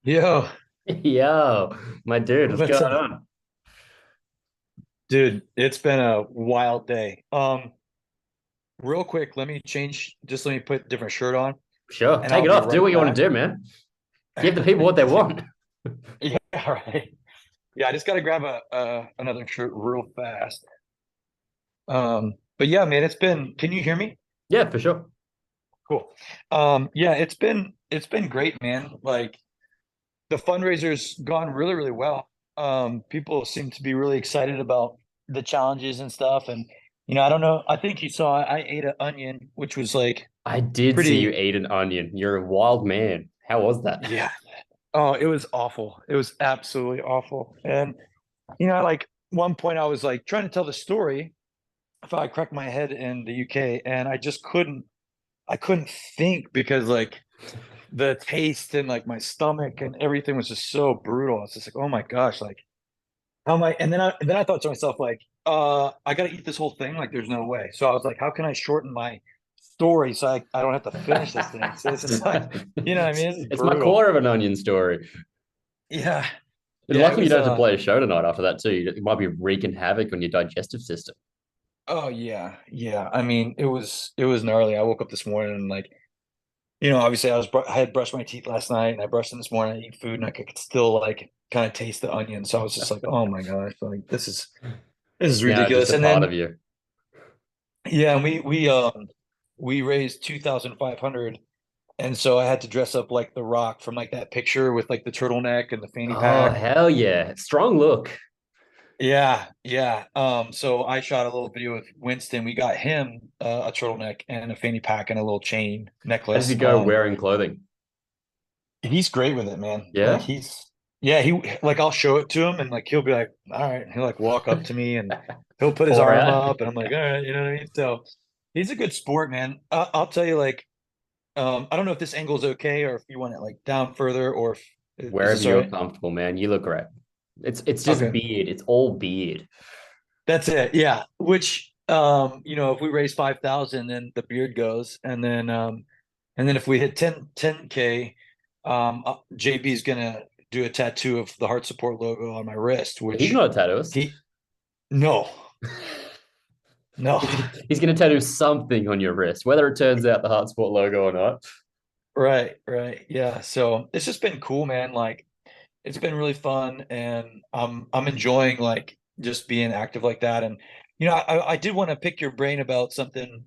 Yo, Yo, my dude, what's what's going up? on? Dude, it's been a wild day. Real quick, let me put a different shirt on Sure, and take I'll it be off. Do right what you want back. to do, man. Give the people what they want. Yeah, all right. Yeah, I just gotta grab a another shirt real fast. But yeah, man, can you hear me? Yeah, for sure. Cool. Yeah, it's been great, man. Like the fundraiser's gone really, really well. People seem to be really excited about the challenges and stuff. And I don't know. I think you saw I ate an onion, which was like I did see you pretty, eat an onion. You're a wild man. How was that? yeah. Oh, it was awful. It was absolutely awful. And like one point I was like trying to tell the story if I cracked my head in the UK and I couldn't think because like the taste and like my stomach and everything was just so brutal. It's just like, oh my gosh, like how am I? And then I thought to myself, like, I gotta eat this whole thing. Like, there's no way. So I was like, how can I shorten my story so I don't have to finish this thing? So it's just like, what I mean? This is It's my brutal. quarter of an onion story. Yeah. And Yeah, it lucky you was don't have to play a show tonight after that too. You might be wreaking havoc on your digestive system. oh yeah. Yeah. I mean, it was gnarly. I woke up this morning and like, obviously I had brushed my teeth last night and I brushed them this morning, I eat food and I could still like kind of taste the onion. So I was just like, oh my gosh, like this is Now it's just ridiculous. a And part then of you. yeah, and we raised 2,500. And so I had to dress up like The Rock from like that picture with like the turtleneck and the fanny Oh, pack. hell yeah. Strong look. Yeah, yeah. So I shot a little video with Winston. We got him a turtleneck and a fanny pack and a little chain How does he necklace. go wearing clothing? He's great with it, man. Like Yeah? yeah, he like I'll show it to him and like he'll be like, all right. He'll like walk up to me and he'll put his Pour arm out. up and I'm like, all right, you know what I mean? So he's a good sport, man. I'll tell you, like, I don't know if this angle is okay or if you want it like down further or is Wherever this all you're right? comfortable, man. You look great. It's just Okay. beard. It's all beard. That's it. Yeah. Which if we raise 5,000, then the beard goes. And then if we hit 10K, JB's gonna do a tattoo of the heart support logo on my wrist, He's which not a tattooist. he no, no. He's going to tattoo something on your wrist, whether it turns out the Heart Sport logo or not. Right, right. Yeah. So it's just been cool, man. Like it's been really fun and I'm enjoying like just being active like that. And I did want to pick your brain about something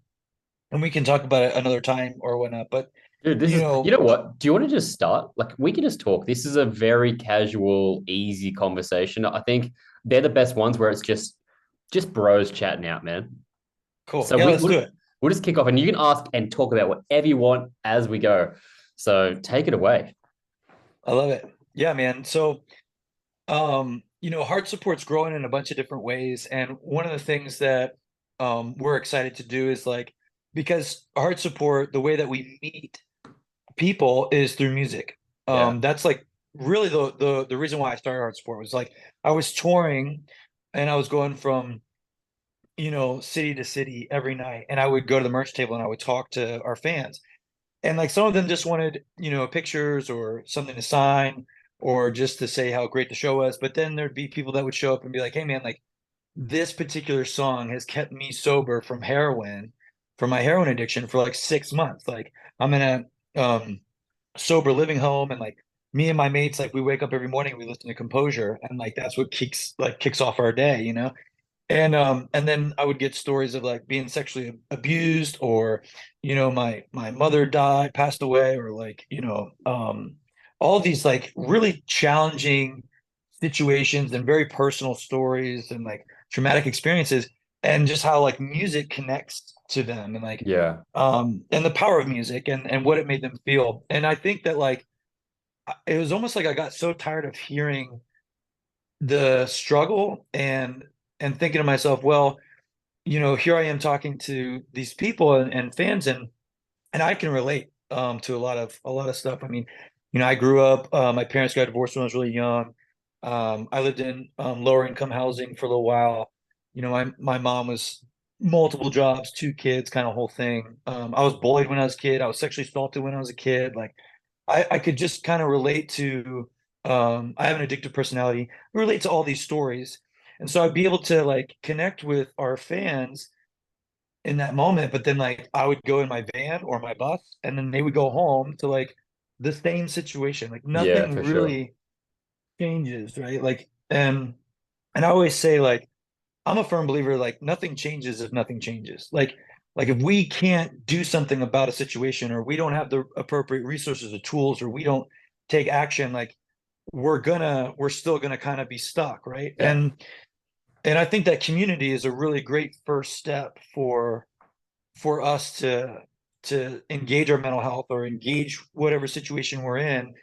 and we can talk about it another time or whatnot. But Dude, this you is, you know, know what? Do you want to just start? Like, we can just talk. This is a very casual, easy conversation. I think they're the best ones where it's just bros chatting out, man. cool. So Yeah, we, let's do we'll, it. we'll just kick off and you can ask and talk about whatever you want as we go. So take it away. I love it. Yeah, man. So, heart support's growing in a bunch of different ways. And one of the things that we're excited to do is like, because heart support, the way that we meet people is through music. Yeah. That's like really the reason why I started heart support was like I was touring and I was going from, city to city every night. And I would go to the merch table and I would talk to our fans. And like some of them just wanted, pictures or something to sign or just to say how great the show was. But then there'd be people that would show up and be like, hey man, like this particular song has kept me sober from my heroin addiction for like 6 months. Like I'm in a sober living home and like me and my mates, like we wake up every morning, we listen to Composure and like that's what kicks off our day. And then I would get stories of like being sexually abused or my mother passed away or like all these like really challenging situations and very personal stories and like traumatic experiences and just how like music connects to them and like Yeah. and the power of music and what it made them feel. And I think that like it was almost like I got so tired of hearing the struggle and thinking to myself, well, here I am talking to these people and fans and I can relate to a lot of stuff. I mean, I grew up, my parents got divorced when I was really young. I lived in lower income housing for a little while. My mom was multiple jobs, two kids, kind of whole thing. I was bullied when I was a kid. I was sexually assaulted when I was a kid. Like I could just kind of relate to I have an addictive personality, relate to all these stories. And so I'd be able to like connect with our fans in that moment, but then like I would go in my van or my bus and then they would go home to like the same situation. Like Yeah, nothing for sure. really changes, right? Like and I always say like I'm a firm believer like nothing changes if nothing changes. Like if we can't do something about a situation or we don't have the appropriate resources or tools or we don't take action, like we're still gonna kind of be stuck, right? Yeah. And I think that community is a really great first step for us to engage our mental health or engage whatever situation we're in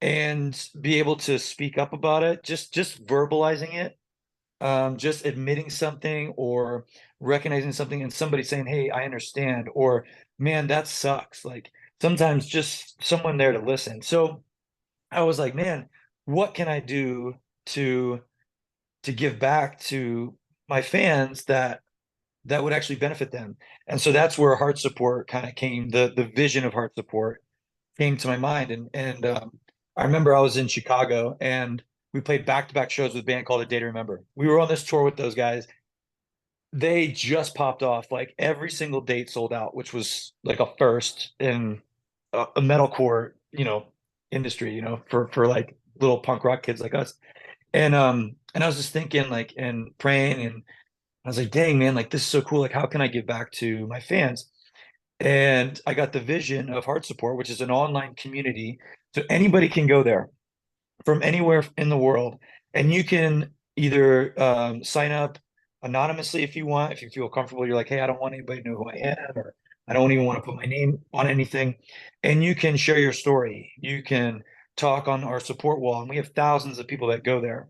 and be able to speak up about it, just verbalizing it, just admitting something or recognizing something and somebody saying, "Hey, I understand," or "Man, that sucks." Like sometimes just someone there to listen. So I was like, "Man, what can I do to to give back to my fans that would actually benefit them?" And so that's where heart support kind of came. The vision of heart support came to my mind, and I remember I was in Chicago and we played back-to-back shows with a band called A Day to Remember. We were on this tour with those guys. They just popped off, like every single date sold out, which was like a first in a metalcore, industry, for like little punk rock kids like us. And I was just thinking like and praying, and I was like, dang man, like this is so cool. Like how can I give back to my fans? And I got the vision of Heart Support, which is an online community. So anybody can go there from anywhere in the world, and you can either sign up anonymously if you want, if you feel comfortable. You're like, hey, I don't want anybody to know who I am, or I don't even want to put my name on anything. And you can share your story. You can talk on our support wall, and we have thousands of people that go there,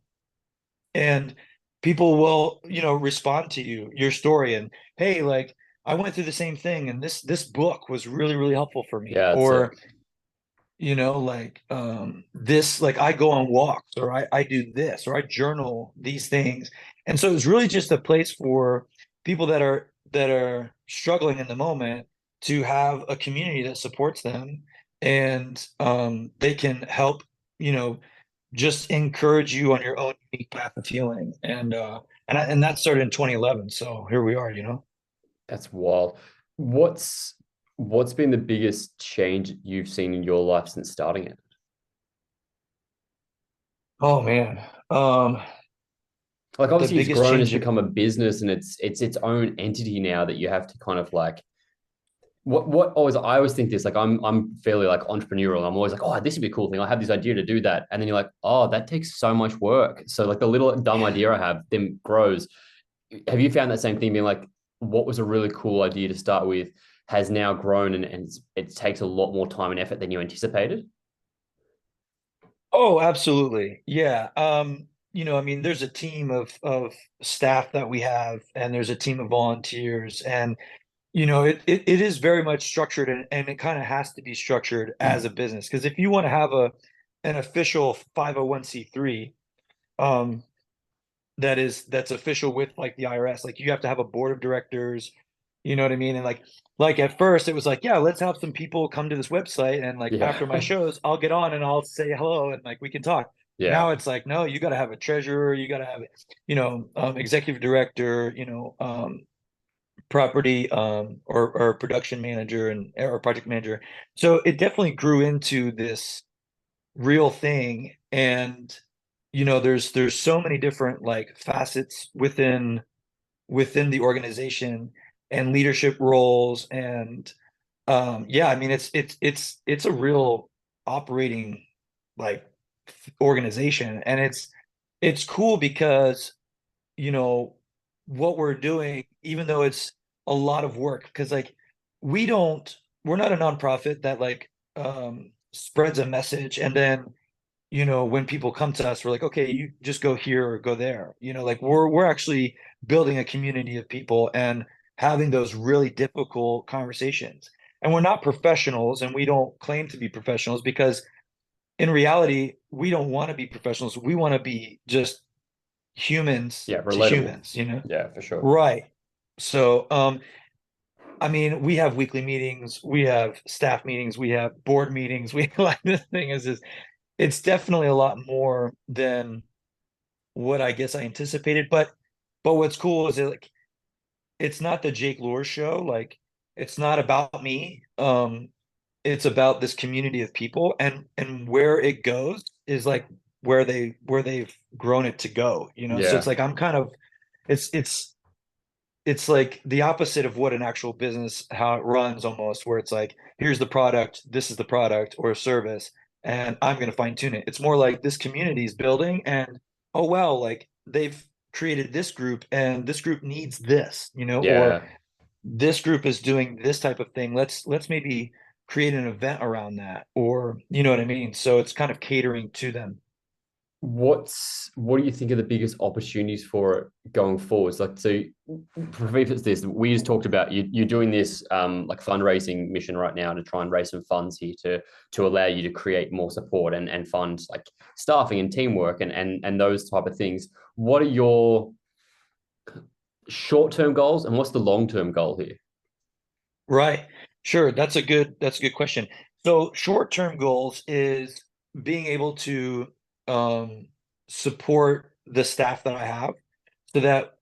and people will, respond to your story, and hey, like I went through the same thing, and this book was really, really helpful for me. Yeah, that's it. Or like this, like I go on walks, or I do this, or I journal these things. And so it's really just a place for people that are struggling in the moment to have a community that supports them, and they can help, you know, just encourage you on your own unique path of healing. And that started in 2011. So here we are. That's wild. What's what's been the biggest change you've seen in your life since starting it? Oh man. Like The obviously it's biggest grown, it's change. become a business and it's its own entity now that you have to kind of like what always I always think this like I'm fairly like entrepreneurial. I'm always like, oh, this would be a cool thing. I have this idea to do that. And then you're like, oh, that takes so much work. So like the little dumb idea I have then grows. Have you found that same thing being like what was a really cool idea to start with has now grown and it takes a lot more time and effort than you anticipated? Oh, absolutely. Yeah. I mean, there's a team of staff that we have, and there's a team of volunteers, and it is very much structured, and it kind of has to be structured as a business. Because if you want to have an official 501(c)(3), um, that's official with like the IRS. Like you have to have a board of directors, you know what I mean? And like at first it was like, yeah, let's have some people come to this website, and like Yeah. after my shows, I'll get on and I'll say hello and like we can talk. Yeah. Now it's like, no, you got to have a treasurer, you got to have, executive director, property, or production manager and or project manager. So it definitely grew into this real thing. And there's so many different like facets within the organization and leadership roles. And yeah, I mean it's a real operating like organization. And it's cool because you know what we're doing, even though it's a lot of work, because like we're not a nonprofit that like spreads a message, and then when people come to us, we're like, okay, you just go here or go there. Like we're actually building a community of people and having those really difficult conversations. And we're not professionals, and we don't claim to be professionals, because in reality, we don't want to be professionals. We want to be just humans Yeah, to relatable. humans. Yeah, for sure. Right. So, I mean, we have weekly meetings, we have staff meetings, we have board meetings. We like this thing is just it's definitely a lot more than what I guess I anticipated. But what's cool is that like it's not the Jake Luhrs show. Like it's not about me. It's about this community of people and where it goes is like where they've grown it to go, you know. So it's Yeah. like I'm kind of it's it's it's like the opposite of what an actual business how it runs almost, where it's like here's the product, this is the product or service, and I'm going to fine tune it. It's more like this community is building, and oh well, like they've created this group and this group needs this, you know, or Yeah. this group is doing this type of thing. Let's maybe create an event around that, or you know what I mean. So it's kind of catering to them. What do you think are the biggest opportunities for it going forwards? Like, so for me, it's this. We just talked about you're doing this like fundraising mission right now to try and raise some funds here to allow you to create more support and fund like staffing and teamwork and those type of things. What are your short-term goals and what's the long-term goal here? Right. Sure. That's a good question. So short-term goals is being able to um support the staff that I have so that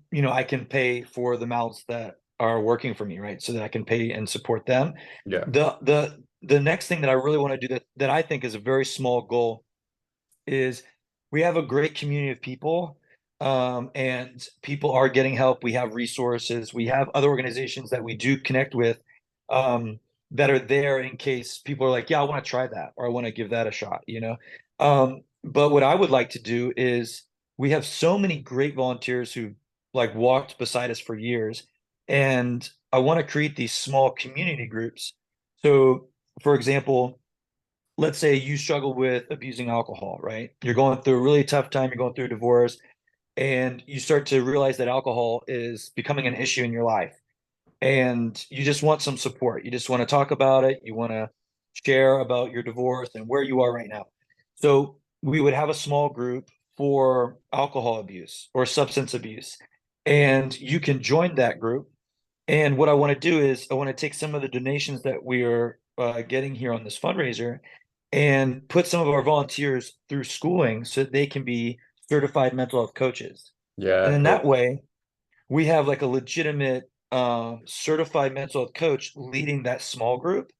you know I can pay for the mouths that are working for me, right? So that I can pay and support them. Yeah. The next thing that I really want to do that I think is a very small goal is we have a great community of people, and people are getting help. We have resources. We have other organizations that we do connect with, um, that are there in case people are like, yeah, I want to try that or I want to give that a shot, you know. But what I would like to do is we have so many great volunteers who like walked beside us for years, and I want to create these small community groups. So, for example, let's say you struggle with abusing alcohol, right? You're going through a really tough time, you're going through a divorce, and you start to realize that alcohol is becoming an issue in your life. And you just want some support. You just want to talk about it. You want to share about your divorce and where you are right now. So we would have a small group for alcohol abuse or substance abuse. And you can join that group. And what I want to do is I want to take some of the donations that we are getting here on this fundraiser and put some of our volunteers through schooling so that they can be certified mental health coaches. And Yeah, then that cool. way we have like a legitimate certified mental health coach leading that small group.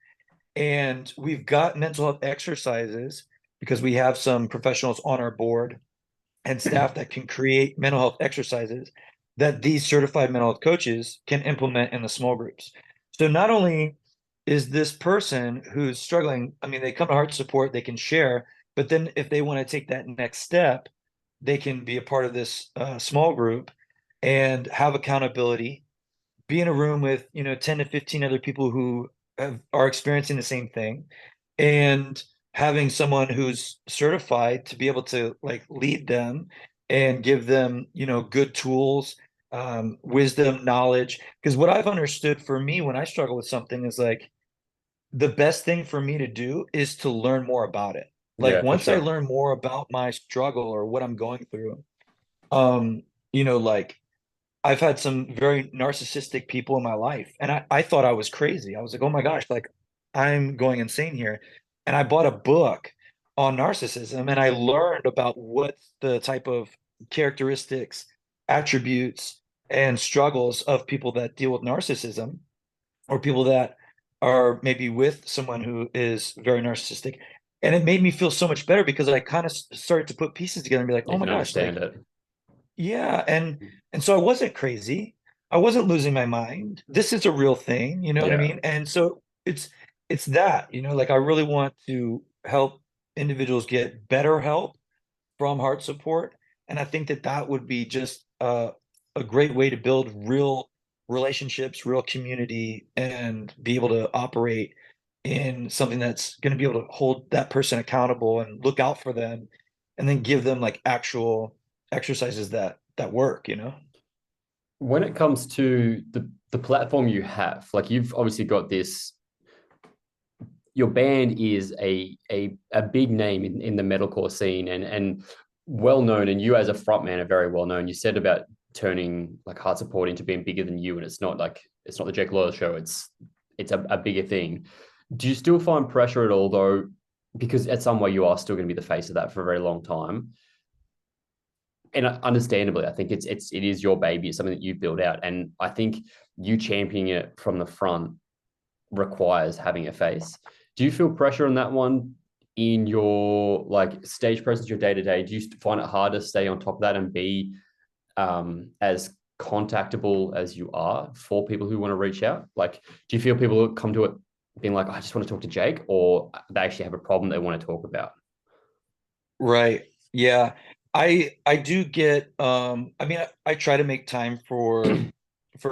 And we've got mental health exercises because we have some professionals on our board and staff that can create mental health exercises that these certified mental health coaches can implement in the small groups. So not only is this person who's struggling, I mean, they come to Heart Support, they can share, but then if they want to take that next step, they can be a part of this small group and have accountability, be in a room with, you know, 10 to 15 other people who are experiencing the same thing, and having someone who's certified to be able to like lead them and give them, you know, good tools, wisdom, knowledge. Because what I've understood for me when I struggle with something is like the best thing for me to do is to learn more about it. Like Yeah, for once I sure. learn more about my struggle or what I'm going through, you know, like I've had some very narcissistic people in my life, and I thought I was crazy. I was like, oh my gosh, like I'm going insane here. And I bought a book on narcissism, and I learned about what the type of characteristics, attributes, and struggles of people that deal with narcissism, or people that are maybe with someone who is very narcissistic. And it made me feel so much better because I kind of started to put pieces together and be like, You oh my can gosh, understand like it. yeah, and so I wasn't crazy. I wasn't losing my mind. This is a real thing, you know what I Yeah. mean? And so it's that, you know, like I really want to help individuals get better help from heart support, and I think that that would be just a great way to build real relationships, real community, and be able to operate in something that's going to be able to hold that person accountable and look out for them, and then give them like actual exercises that work, you know? When it comes to the platform you have, like you've obviously got this, your band is a big name in the metalcore scene and well known, and you as a frontman are very well known. You said about turning like heart support into being bigger than you, and it's not the Jake Loyal show. It's a bigger thing. Do you still find pressure at all though? Because at some way you are still going to be the face of that for a very long time. And understandably, I think it is your baby. It's something that you build out, and I think you championing it from the front requires having a face. Do you feel pressure on that one in your like stage presence, your day to day? Do you find it hard to stay on top of that and be as contactable as you are for people who want to reach out? Like, do you feel people come to it being like, I just want to talk to Jake, or they actually have a problem they want to talk about? Right. Yeah. I do get I mean I try to make time for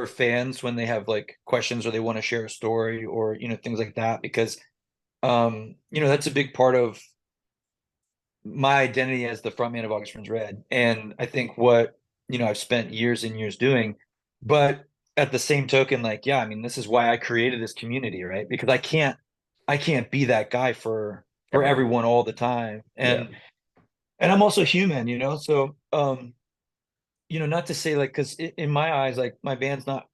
fans when they have like questions or they want to share a story or things like that because that's a big part of my identity as the frontman of August Runs Red. And I think what I've spent years and years doing, but at the same token, like, yeah, I mean, this is why I created this community, right? Because I can't be that guy for Everyone. everyone all the time. Yeah. And I'm also human, so not to say like because in my eyes, like my band's not,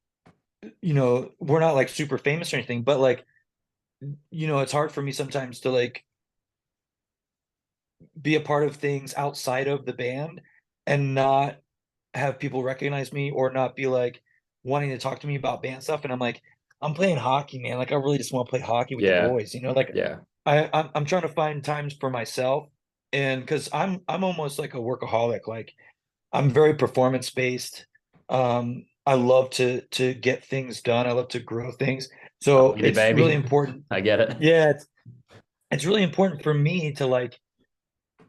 we're not like super famous or anything, but like, it's hard for me sometimes to like be a part of things outside of the band and not have people recognize me or not be like wanting to talk to me about band stuff. And I'm like, I'm playing hockey, man. Like I really just want to play hockey with the Yeah. boys, like Yeah. I'm trying to find times for myself. And because I'm almost like a workaholic, like I'm very performance based. I love to get things done. I love to grow things. I So feel you, it's really baby. important. I get it. Yeah, it's really important for me to like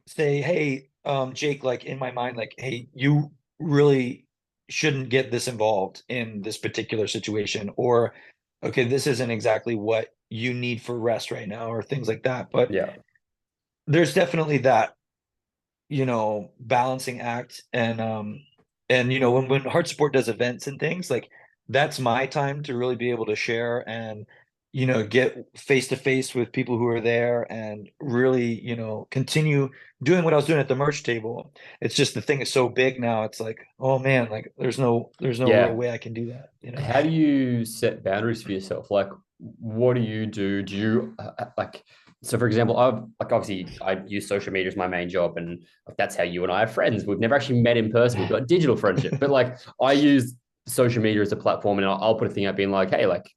say, hey, Jake, like in my mind, like, hey, you really shouldn't get this involved in this particular situation, or okay, this isn't exactly what you need for rest right now, or things like that. But Yeah. there's definitely that, balancing act. And when Heart Support does events and things, like that's my time to really be able to share and get face to face with people who are there and really, continue doing what I was doing at the merch table. It's just the thing is so big now. It's like, oh man, like there's no real Yeah. way I can do that. How do you set boundaries for yourself? Like, what do you do? Do you like, so for example, I've like obviously I use social media as my main job, and like, that's how you and I are friends. We've never actually met in person. We've got digital friendship, but like I use social media as a platform, and I'll put a thing up being like, hey, like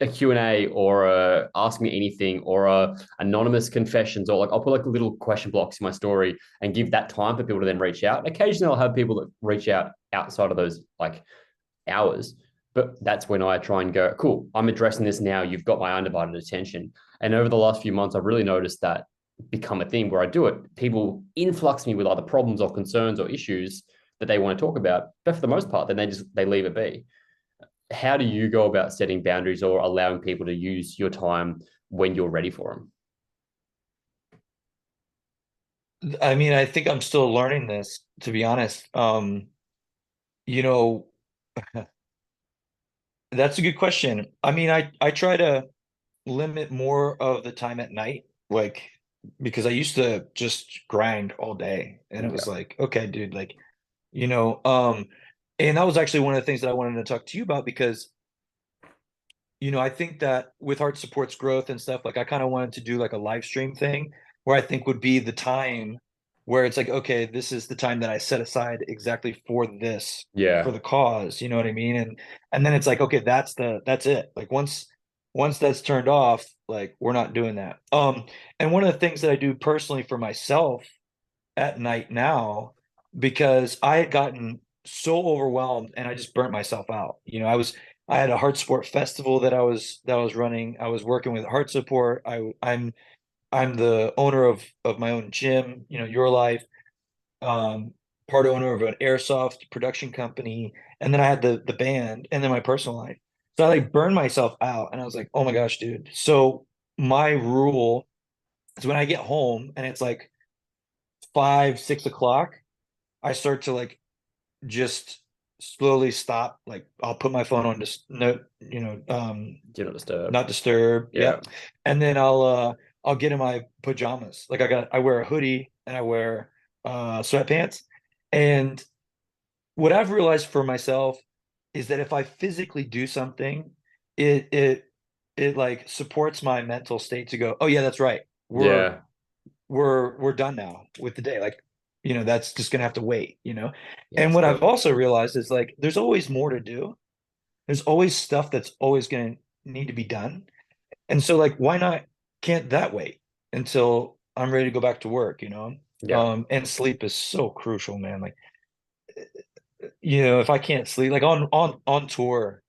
a Q&A or a ask me anything or a anonymous confessions, or like I'll put like little question blocks in my story and give that time for people to then reach out. Occasionally I'll have people that reach out outside of those like hours. But that's when I try and go, cool, I'm addressing this now. You've got my undivided attention. And over the last few months, I've really noticed that become a thing where I do it. People influx me with either problems or concerns or issues that they want to talk about. But for the most part, then they leave it be. How do you go about setting boundaries or allowing people to use your time when you're ready for them? I mean, I think I'm still learning this, to be honest. You know, that's a good question. I mean, I try to limit more of the time at night, like because I used to just grind all day, and it was Yeah. like, okay, dude, like, you know, um, and that was actually one of the things that I wanted to talk to you about because, I think that with Heart Support's growth and stuff, like I kind of wanted to do like a live stream thing where I think would be the time where it's like, okay, this is the time that I set aside exactly for this, for Yeah. the cause, you know what I mean? And then it's like, okay, that's it. Like once that's turned off, like we're not doing that. And one of the things that I do personally for myself at night now, because I had gotten so overwhelmed and I just burnt myself out. I had a heart support festival that I was running. I was working with heart support. I'm the owner of my own gym, Your Life, um, part owner of an airsoft production company, and then I had the band and then my personal life. So I like burned myself out and I was like, oh my gosh, dude. So my rule is when I get home and it's like 5, 6 o'clock, I start to like just slowly stop. Like I'll put my phone on just no, Do not disturb. not disturb. Yeah. Yep. And then I'll get in my pajamas. Like I wear a hoodie and I wear sweatpants. And what I've realized for myself is that if I physically do something, it it it like supports my mental state to go, oh yeah, that's right. Yeah. We're done now with the day. Like, that's just gonna have to wait, you know? Yeah, And it's what I've good. also realized is like there's always more to do. There's always stuff that's always gonna need to be done. And so like why not can't that wait until I'm ready to go back to work, you know? Yeah. And sleep is so crucial, man. Like, if I can't sleep, like on tour,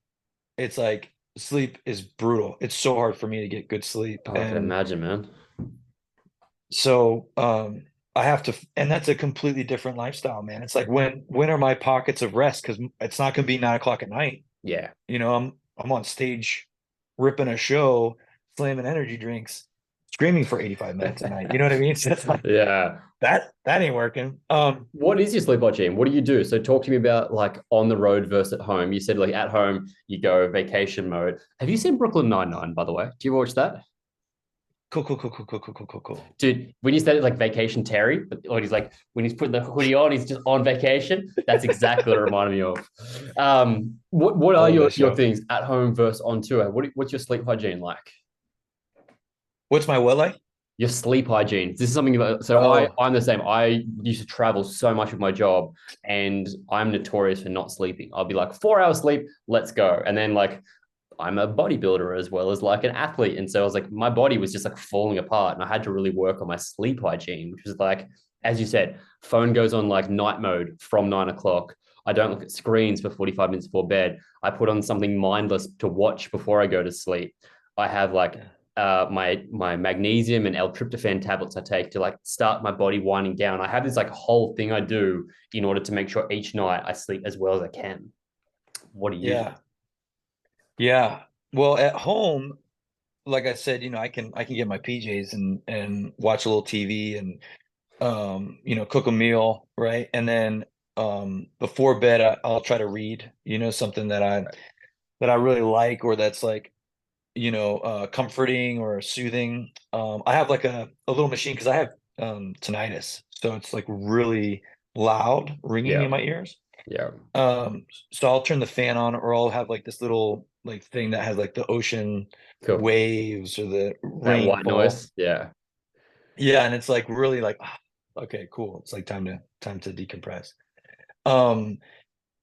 it's like sleep is brutal. It's so hard for me to get good sleep. Oh, I can And imagine, man. so I have to, and that's a completely different lifestyle, man. It's like when are my pockets of rest? Because it's not gonna be 9 o'clock at night. Yeah. I'm on stage ripping a show, slamming energy drinks, screaming for 85 minutes a night. You know what I mean? So it's like Yeah. that ain't working. What is your sleep hygiene? What do you do? So talk to me about like on the road versus at home. You said like at home you go vacation mode. Have you seen Brooklyn Nine-Nine, by the way? Do you watch that? Cool, cool, cool, cool, cool, cool, cool, cool, cool. Dude, when you said it like vacation Terry, but when he's like when he's putting the hoodie on, he's just on vacation. That's exactly what it reminded me of. What I are love your that show. things at home versus on tour? What's your sleep hygiene like? What's my what like? Your sleep hygiene. This is something that, so Oh, I'm the same. I used to travel so much with my job, and I'm notorious for not sleeping. I'll be like 4 hours sleep, let's go. And then like I'm a bodybuilder as well as like an athlete. And so I was like, my body was just like falling apart. And I had to really work on my sleep hygiene, which was like, as you said, phone goes on like night mode from 9 o'clock. I don't look at screens for 45 minutes before bed. I put on something mindless to watch before I go to sleep. I have like yeah. my magnesium and L-tryptophan tablets I take to like start my body winding down. I have this like whole thing I do in order to make sure each night I sleep as well as I can. What do you do? Yeah. Yeah. Well, at home, like I said, I can get my PJs and watch a little TV and cook a meal, right? And then before bed I'll try to read, something that I really like or that's like, comforting or soothing. I have like a little machine because I have tinnitus. So it's like really loud ringing Yeah, in my ears. yeah, So I'll turn the fan on or I'll have like this little like thing that has like the ocean cool. waves or the That white rainfall. noise. Yeah. Yeah, and it's like really like okay, cool. It's like time to decompress. Um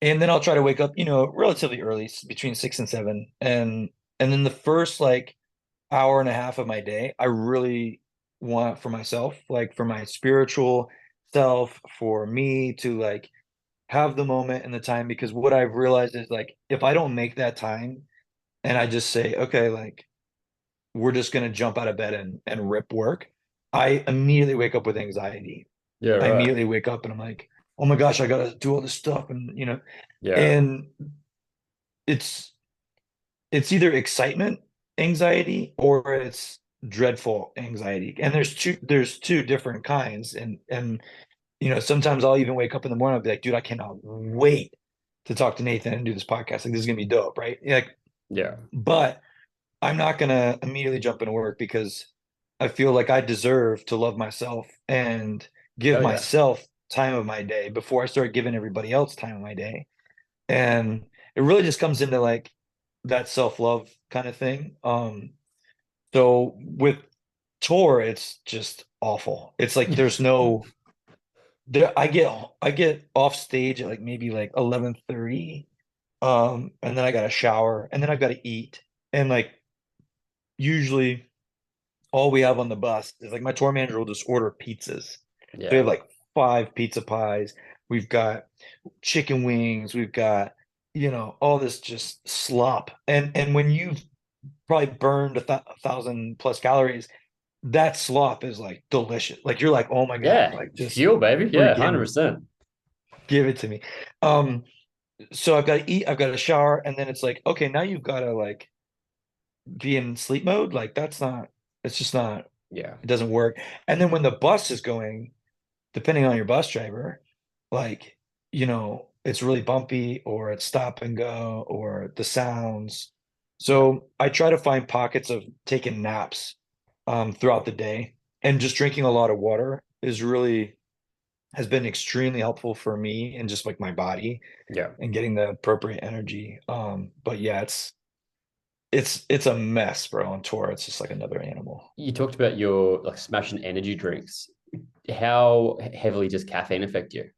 and then I'll try to wake up, relatively early, between 6 and 7. And then the first like hour and a half of my day, I really want for myself, like for my spiritual self, for me to like have the moment and the time because what I've realized is like if I don't make that time and I just say, okay, like we're just gonna jump out of bed and rip work, I immediately wake up with anxiety. Yeah, I right. immediately wake up and I'm like, oh my gosh, I gotta do all this stuff and Yeah. and it's it's either excitement anxiety or it's dreadful anxiety. And there's two different kinds. And sometimes I'll even wake up in the morning, I'll be like, dude, I cannot wait to talk to Nathan and do this podcast. Like this is gonna be dope, right? Like, Yeah. but I'm not gonna immediately jump into work because I feel like I deserve to love myself and give Hell yeah. myself time of my day before I start giving everybody else time of my day. And it really just comes into like that self-love kind of thing. So with tour, it's just awful. It's like there's no there I get off stage at like maybe like 11:30. And then I got to shower and then I've got to eat. And like usually all we have on the bus is like my tour manager will just order pizzas. So we Yeah. have like 5 pizza pies. We've got chicken wings. We've got, all this just slop. And when you've probably burned a thousand plus calories, that slop is like delicious. Like you're like, oh my God, Yeah. like just Fuel, baby. Yeah, freaking 100%. give it to me. Um, so I've got to eat, I've got to shower, and then it's like, okay, now you've got to like be in sleep mode. Like it's just not, Yeah. it doesn't work. And then when the bus is going, depending on your bus driver, like, it's really bumpy or it's stop and go or the sounds. Yeah. So I try to find pockets of taking naps throughout the day and just drinking a lot of water is really has been extremely helpful for me and just like my body Yeah. and getting the appropriate energy. But yeah, it's a mess, bro. On tour, it's just like another animal. You talked about your like smashing energy drinks. How heavily does caffeine affect you?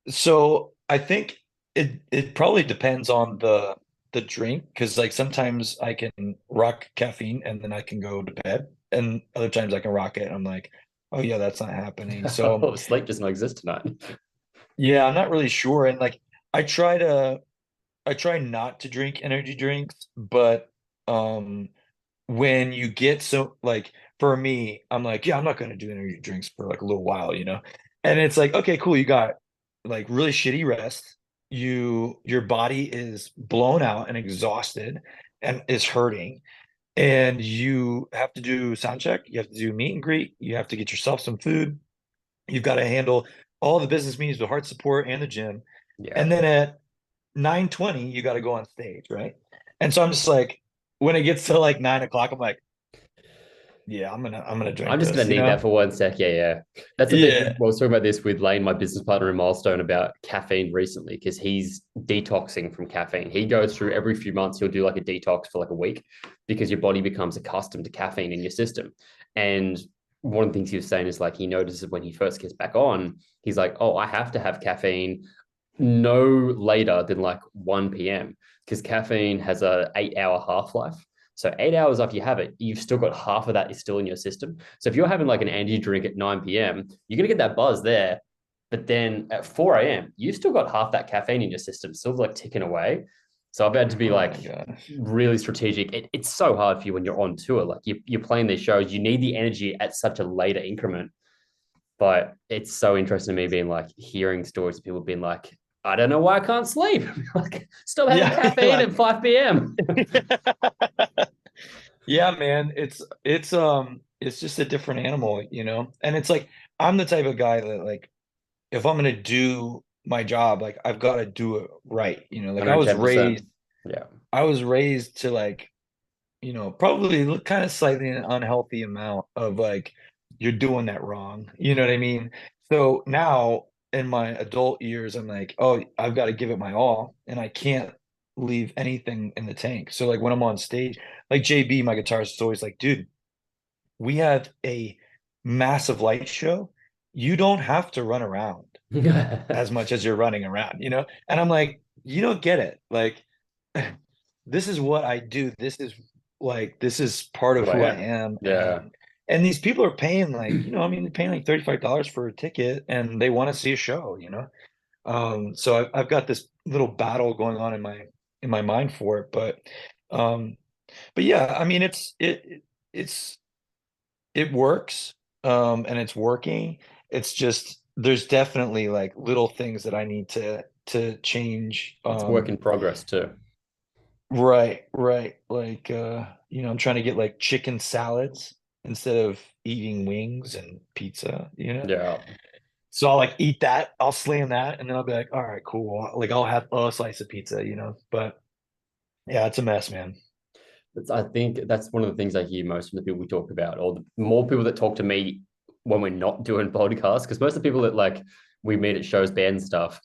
So I think it probably depends on the drink because like sometimes I can rock caffeine and then I can go to bed, and other times I can rock it and I'm like, oh yeah, that's not happening. So Oh, sleep does not exist tonight. yeah, I'm not really sure. And like I try to I try not to drink energy drinks, but um when you get so like for me, I'm like, yeah, I'm not gonna do energy drinks for like a little while, you know? And it's like, okay, cool, you got like really shitty rest. Your body is blown out and exhausted and is hurting. And you have to do sound check, you have to do meet and greet, you have to get yourself some food, you've got to handle all the business meetings with heart support and the gym. Yeah. And then at 9:20, you got to go on stage, right? And so I'm just like, when it gets to like 9 o'clock, I'm like, yeah, I'm gonna I'm drink just gonna this, you need know? that for 1 sec. Yeah, yeah. That's the thing. I Yeah. was talking about this with Lane, my business partner in Milestone, about caffeine recently because he's detoxing from caffeine. He goes through every few months, he'll do like a detox for like a week because your body becomes accustomed to caffeine in your system. And one of the things he was saying is like he notices when he first gets back on, he's like, oh, I have to have caffeine no later than like 1 p.m. because caffeine has a 8 hour half-life. So 8 hours after you have it, you've still got half of that is still in your system. So if you're having like an energy drink at 9 p.m., you're gonna get that buzz there. But then at 4 a.m., you've still got half that caffeine in your system, still like ticking away. So I've had to be Oh my like gosh. really strategic. It's so hard for you when you're on tour. Like you're playing these shows, you need the energy at such a later increment. But it's so interesting to me being like hearing stories of people being like, I don't know why I can't sleep. Like, stop having Yeah, you're caffeine like, at 5 p.m. yeah, man, it's just a different animal, you know? And it's like I'm the type of guy that like if I'm gonna do my job, like I've got to do it right, you know? Like 110%. Yeah. I was raised to like probably kind of slightly an unhealthy amount of like you're doing that wrong. You know what I mean? So now in my adult years, I'm like, oh, I've got to give it my all, and I can't leave anything in the tank. So like when I'm on stage, like JB, my guitarist, is always like, dude, we have a massive light show. You don't have to run around as much as you're running around, you know? And I'm like, you don't get it. Like this is what I do. This is part of Who I who I am. am. Yeah. And these people are paying like, I mean, they're paying like $35 for a ticket and they want to see a show, you know? So I've got this little battle going on in my mind for it. Um, but yeah, I mean, it's, it works. And it's working. It's just, there's definitely like little things that I need to change. It's a work in progress too. Right, right. Like I'm trying to get like chicken salads instead of eating wings and pizza, you know? Yeah. So I'll like eat that, I'll slam that, and then I'll be like, all right, cool. Like I'll have a slice of pizza, you know? But yeah, it's a mess, man. I think that's one of the things I hear most from the people we talk about, or the more people that talk to me when we're not doing podcasts. Because most of the people that like we meet at shows, band stuff,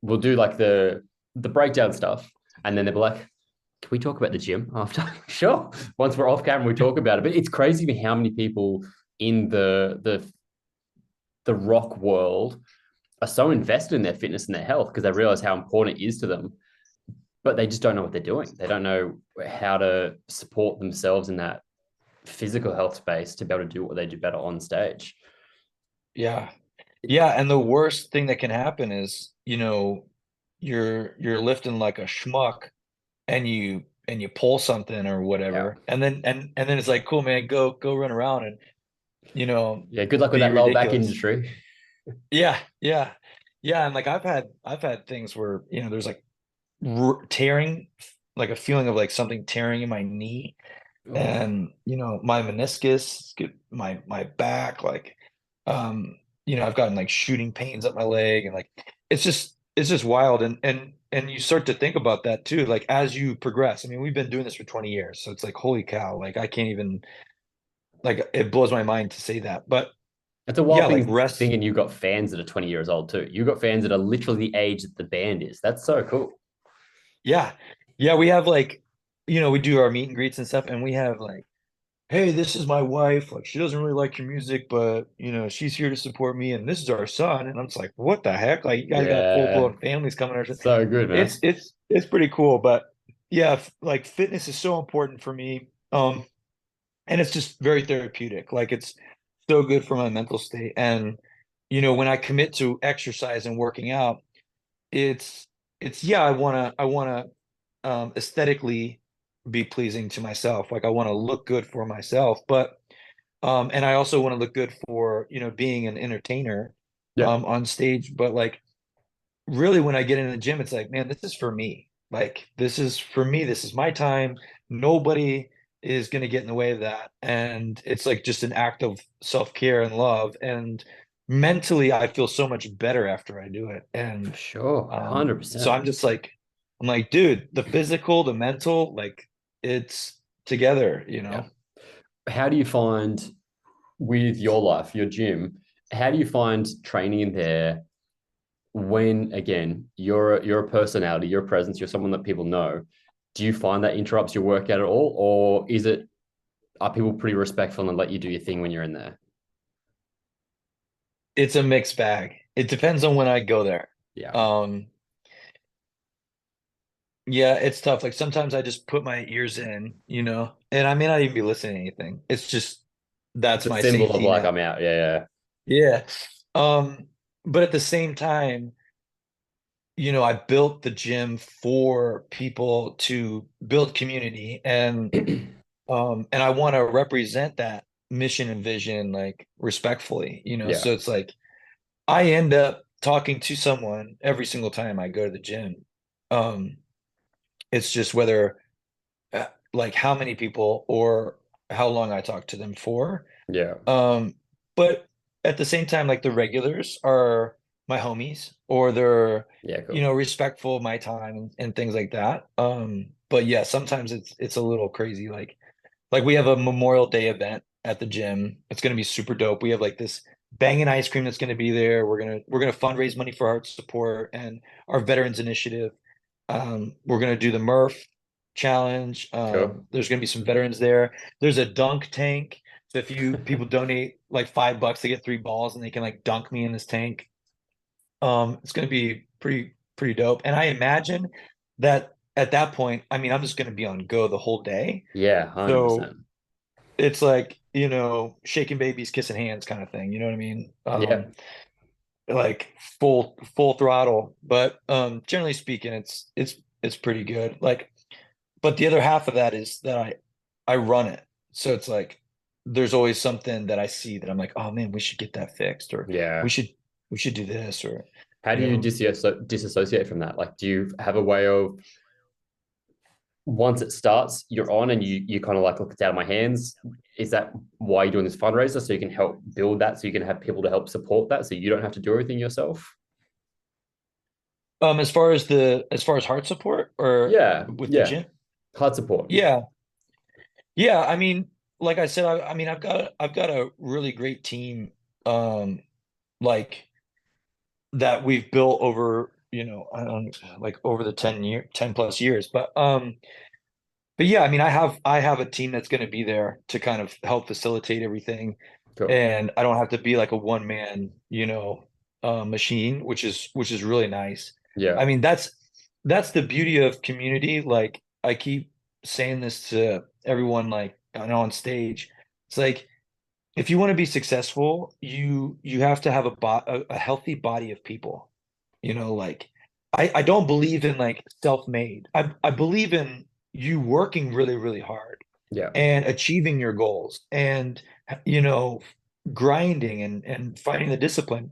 will do like the breakdown stuff, and then they'll be like, "Can we talk about the gym after?" Sure. Once we're off camera, we talk about it. But it's crazy to me how many people in the rock world are so invested in their fitness and their health because they realize how important it is to them, but they just don't know what they're doing. They don't know how to support themselves in that physical health space to be able to do what they do better on stage. Yeah. Yeah, and the worst thing that can happen is, you're lifting like a schmuck and you pull something or Yeah. whatever. And then it's like, cool, man, go run around and Yeah. Good luck with be that lower back ridiculous. industry. Yeah, yeah. Yeah, and like I've had things where, there's like tearing, like a feeling of like something tearing in my knee Oh, and my meniscus, my back, like I've gotten like shooting pains up my leg and like it's just wild and you start to think about that too, like as you progress. I mean, we've been doing this for 20 years, so it's like holy cow, like I can't even like it blows my mind to say that. But It's a wild yeah, like thing rest. thinking you've got fans that are 20 years old too. You've got fans that are literally the age that the band is. That's so cool. Yeah. Yeah, we have like, we do our meet and greets and stuff, and we have like, hey, this is my wife. Like, she doesn't really like your music, but she's here to support me, and this is our son. And I'm just like, what the heck? Like, you guys got Yeah. full-blown families coming or something. So good, man. It's pretty cool. But yeah, like fitness is so important for me. And it's just very therapeutic. Like it's so good for my mental state. And when I commit to exercise and working out, it's yeah, I wanna aesthetically be pleasing to myself. Like I want to look good for myself, but and I also want to look good for, being an entertainer Yeah. on stage. But like really when I get in the gym, it's like, man, this is for me. Like this is for me, this is my time. Nobody is gonna get in the way of that. And it's like just an act of self-care and love. And mentally I feel so much better after I do it. For And sure. so 100%. I'm just like, I'm like, dude, the physical, the mental, like it's together, Yeah. How do you find with your life, your gym, how do you find training in there when again you're a personality, you're a presence, you're someone that people know? Do you find that interrupts your workout at all? Or is it are people pretty respectful and let you do your thing when you're in there? It's a mixed bag. It depends on when I go there. Yeah. Um, yeah, it's tough. Like sometimes I just put my ears in, and I may not even be listening to anything. It's just It's that's a my symbol of safety like net. I'm out. Yeah, Yeah. But at the same time, I built the gym for people to build community, yeah. and I want to represent that mission and vision like respectfully, Yeah. so it's like I end up talking to someone every single time I go to the gym. Um, it's just whether like how many people or how long I talk to them for. Yeah. Um, but at the same time, like the regulars are my homies or they're, Yeah, cool. respectful of my time and things like that. But yeah, sometimes it's a little crazy. Like we have a Memorial Day event at the gym. It's gonna be super dope. We have like this banging ice cream that's gonna be there. We're gonna fundraise money for art support and our veterans initiative. We're gonna do the Murph challenge. Cool. There's gonna be some veterans there. There's a dunk tank. So if you people donate like $5 to get 3 balls and they can like dunk me in this tank. It's gonna be pretty dope. And I imagine that at that point, I mean, I'm just gonna be on go the whole day. Yeah, So 100%. it's like, shaking babies, kissing hands kind of thing. You know what I mean? Yeah. Like full throttle. But generally speaking, it's pretty good. Like, but the other half of that is that I run it. So it's like there's always something that I see that I'm like, oh man, we should get that fixed, or we Yeah. should we should do this, or How you do you know. disassociate from that? Like, do you have a way of once it starts, you're on and you kind of like look, it's out of my hands. Is that why you're doing this fundraiser? So you can help build that, so you can have people to help support that, so you don't have to do everything yourself. As far as heart support or Yeah, with the yeah. gym. Hard support. Yeah. Yeah, I mean, like I said, I mean, I've got a really great team, like that we've built over, I don't like over the 10 plus years. But yeah, I mean, I have a team that's going to be there to kind of help facilitate everything, Cool. and I don't have to be like a one man, machine, which is really nice. Yeah. I mean, that's the beauty of community. Like I keep saying this to everyone, like on stage. It's like if you want to be successful, you have to have a healthy body of people. Like I don't believe in like self-made. I believe in you working really, really hard Yeah. and achieving your goals and you know grinding and finding the discipline.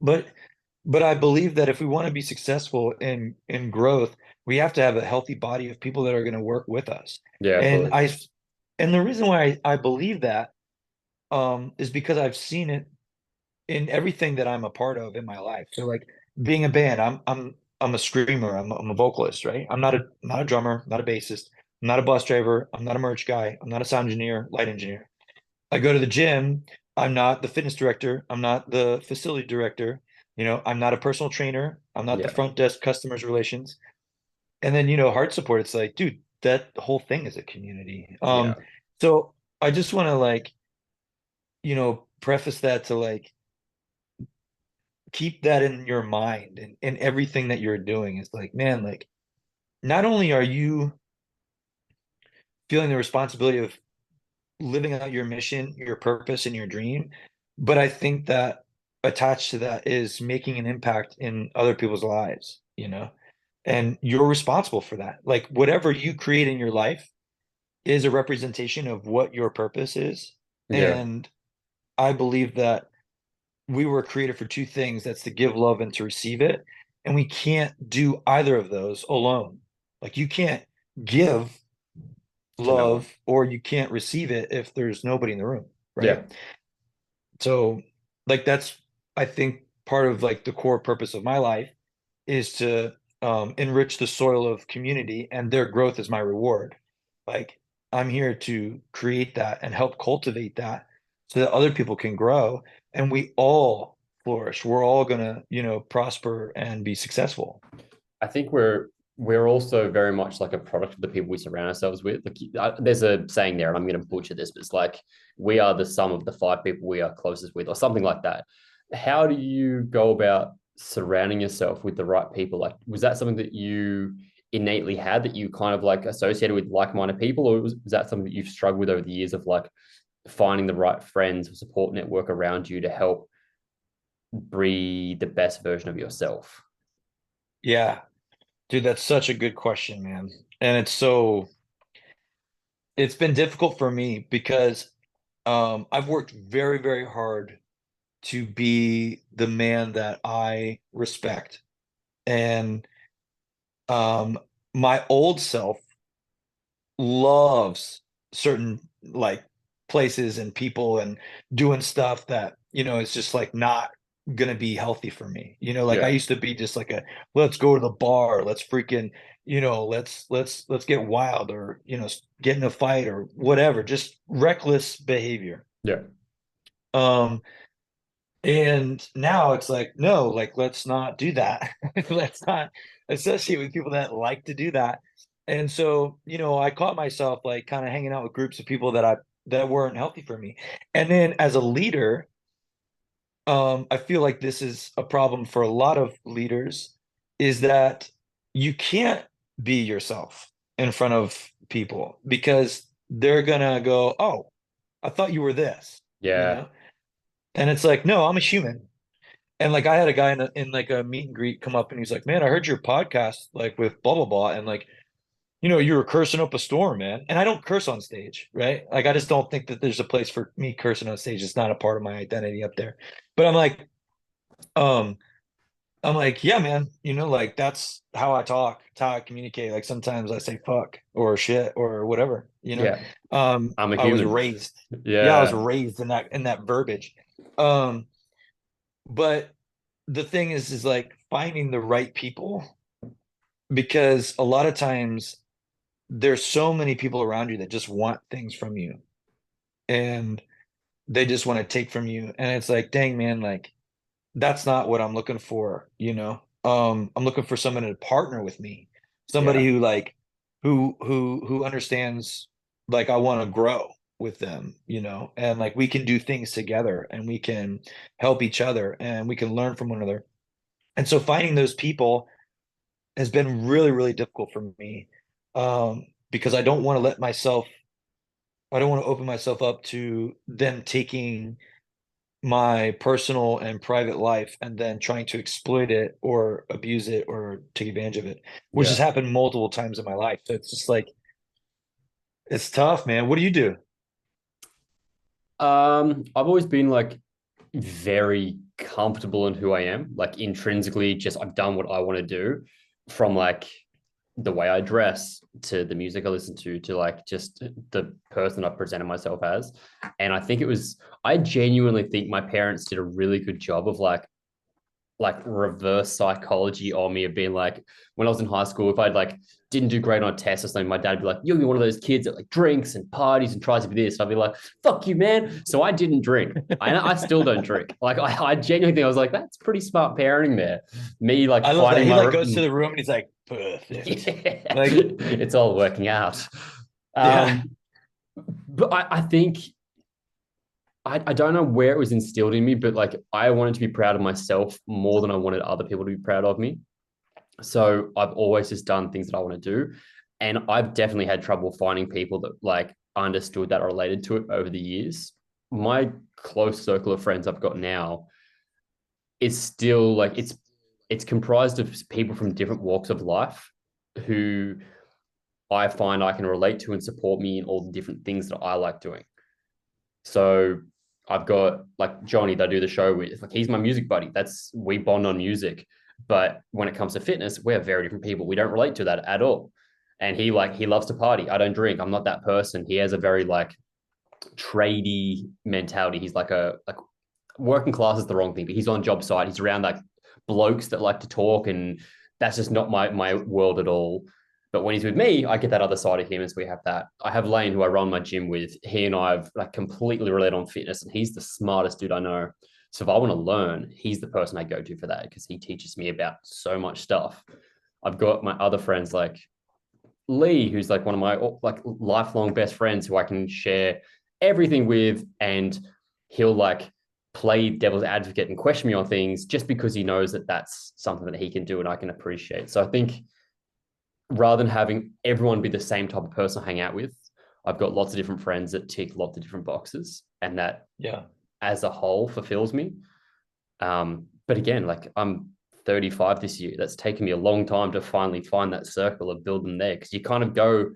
But I believe that if we want to be successful in growth, we have to have a healthy body of people that are going to work with us. Yeah, And fully. I and the reason why I believe that is because I've seen it in everything that I'm a part of in my life. So like being a band, I'm a screamer, I'm a vocalist, right? I'm not a drummer, not a bassist, I'm not a bus driver, I'm not a merch guy, I'm not a sound engineer, light engineer. I go to the gym, I'm not the fitness director. I'm not the facility director. I'm not a personal trainer. I'm not the Yeah. front desk customers relations. And then, heart support, it's like, dude, that whole thing is a community. Yeah. So I just want to like, preface that to like keep that in your mind and everything that you're doing is like, man, like not only are you feeling the responsibility of living out your mission, your purpose, and your dream. But I think that attached to that is making an impact in other people's lives. And you're responsible for that. Like whatever you create in your life is a representation of what your purpose is. Yeah. And I believe that we were created for two things. That's to give love and to receive it. And we can't do either of those alone. Like you can't give To no one. love or you can't receive it if there's nobody in the room, Yeah. right? So like that's I think part of like the core purpose of my life is to enrich the soil of community and their growth is my reward. Like I'm here to create that and help cultivate that so that other people can grow and we all flourish. We're all gonna, prosper and be successful. I think we're also very much like a product of the people we surround ourselves with. Like there's a saying there, and I'm going to butcher this, but it's like we are the sum of the five people we are closest with, or something like that. How do you go about surrounding yourself with the right people? Like, was that something that you innately had that you kind of like associated with like-minded people, or was that something that you've struggled with over the years of like finding the right friends or support network around you to help breed the best version of yourself? Yeah, dude, that's such a good question, man. And it's been difficult for me because I've worked very, very hard to be the man that I respect. And um, my old self loves certain like places and people and doing stuff that, is just like not gonna be healthy for me. Like I Yeah, used to be just like a let's go to the bar, let's freaking, let's get wild or, get in a fight or whatever, just reckless behavior. yeah, Um, And now it's like, no, like let's not do that. Let's not associate with people that like to do that. And so, I caught myself like kind of hanging out with groups of people that weren't healthy for me. And then as a leader, I feel like this is a problem for a lot of leaders, is that you can't be yourself in front of people because they're gonna go, oh, I thought you were this, you yeah. know? And it's like, no, I'm a human. And like I had a guy in like a meet and greet come up and he's like, "Man, I heard your podcast like with blah blah blah and like, you were cursing up a storm, man." And I don't curse on stage, right? Like I just don't think that there's a place for me cursing on stage. It's not a part of my identity up there. But um I'm like, "Yeah, man, like that's how I talk, it's how I communicate. Like sometimes I say fuck or shit or whatever, Yeah, I'm a I was human. raised. Yeah, I was Yeah, raised in that verbiage. Um but the thing is like finding the right people because a lot of times there's so many people around you that just want things from you and they just want to take from you and it's like dang man like that's not what I'm looking for. I'm looking for someone to partner with me, somebody yeah, who like who understands like I want to grow with them, and like we can do things together and we can help each other and we can learn from one another. And so finding those people has been really, really difficult for me because I don't want to open myself up to them taking my personal and private life and then trying to exploit it or abuse it or take advantage of it, which has yeah. happened multiple times in my life. So it's just like, it's tough, man. What do you do? I've always been like very comfortable in who I am, like intrinsically, just I've done what I want to do from like the way I dress to the music I listen to like just the person I presented myself as. And I think I genuinely think my parents did a really good job of like like reverse psychology on me of being like, when I was in high school, if I'd like didn't do great on a test or something, my dad would be like, you'll be one of those kids that like drinks and parties and tries to be this. And I'd be like, fuck you, man. So I didn't drink. I still don't drink. Like I genuinely think I was like, that's pretty smart parenting there. Me like I love that. finding He my like goes to the room and he's like, perfect. yeah, Like, it's all working out. yeah. But I think I don't know where it was instilled in me, but like I wanted to be proud of myself more than I wanted other people to be proud of me. So I've always just done things that I want to do. And I've definitely had trouble finding people that like understood that or related to it over the years. My close circle of friends I've got now is still like it's comprised of people from different walks of life who I find I can relate to and support me in all the different things that I like doing. So I've got like Johnny that I do the show with. Like he's my music buddy. That's we bond on music. But when it comes to fitness, we're very different people. We don't relate to that at all. And he loves to party. I don't drink. I'm not that person. He has a very like tradey mentality. He's like working class is the wrong thing, but he's on job site. He's around like blokes that like to talk, and that's just not my world at all. But when he's with me, I get that other side of him as we have that. I have Lane, who I run my gym with. He and I have like completely related on fitness, and he's the smartest dude I know. So if I want to learn, he's the person I go to for that because he teaches me about so much stuff. I've got my other friends like Lee, who's like one of my like lifelong best friends who I can share everything with, and he'll like play devil's advocate and question me on things just because he knows that that's something that he can do and I can appreciate. So I think rather than having everyone be the same type of person I hang out with, I've got lots of different friends that tick lots of different boxes, and that Yeah. as a whole fulfills me. But again, like I'm 35 this year. That's taken me a long time to finally find that circle of build them there because you come and go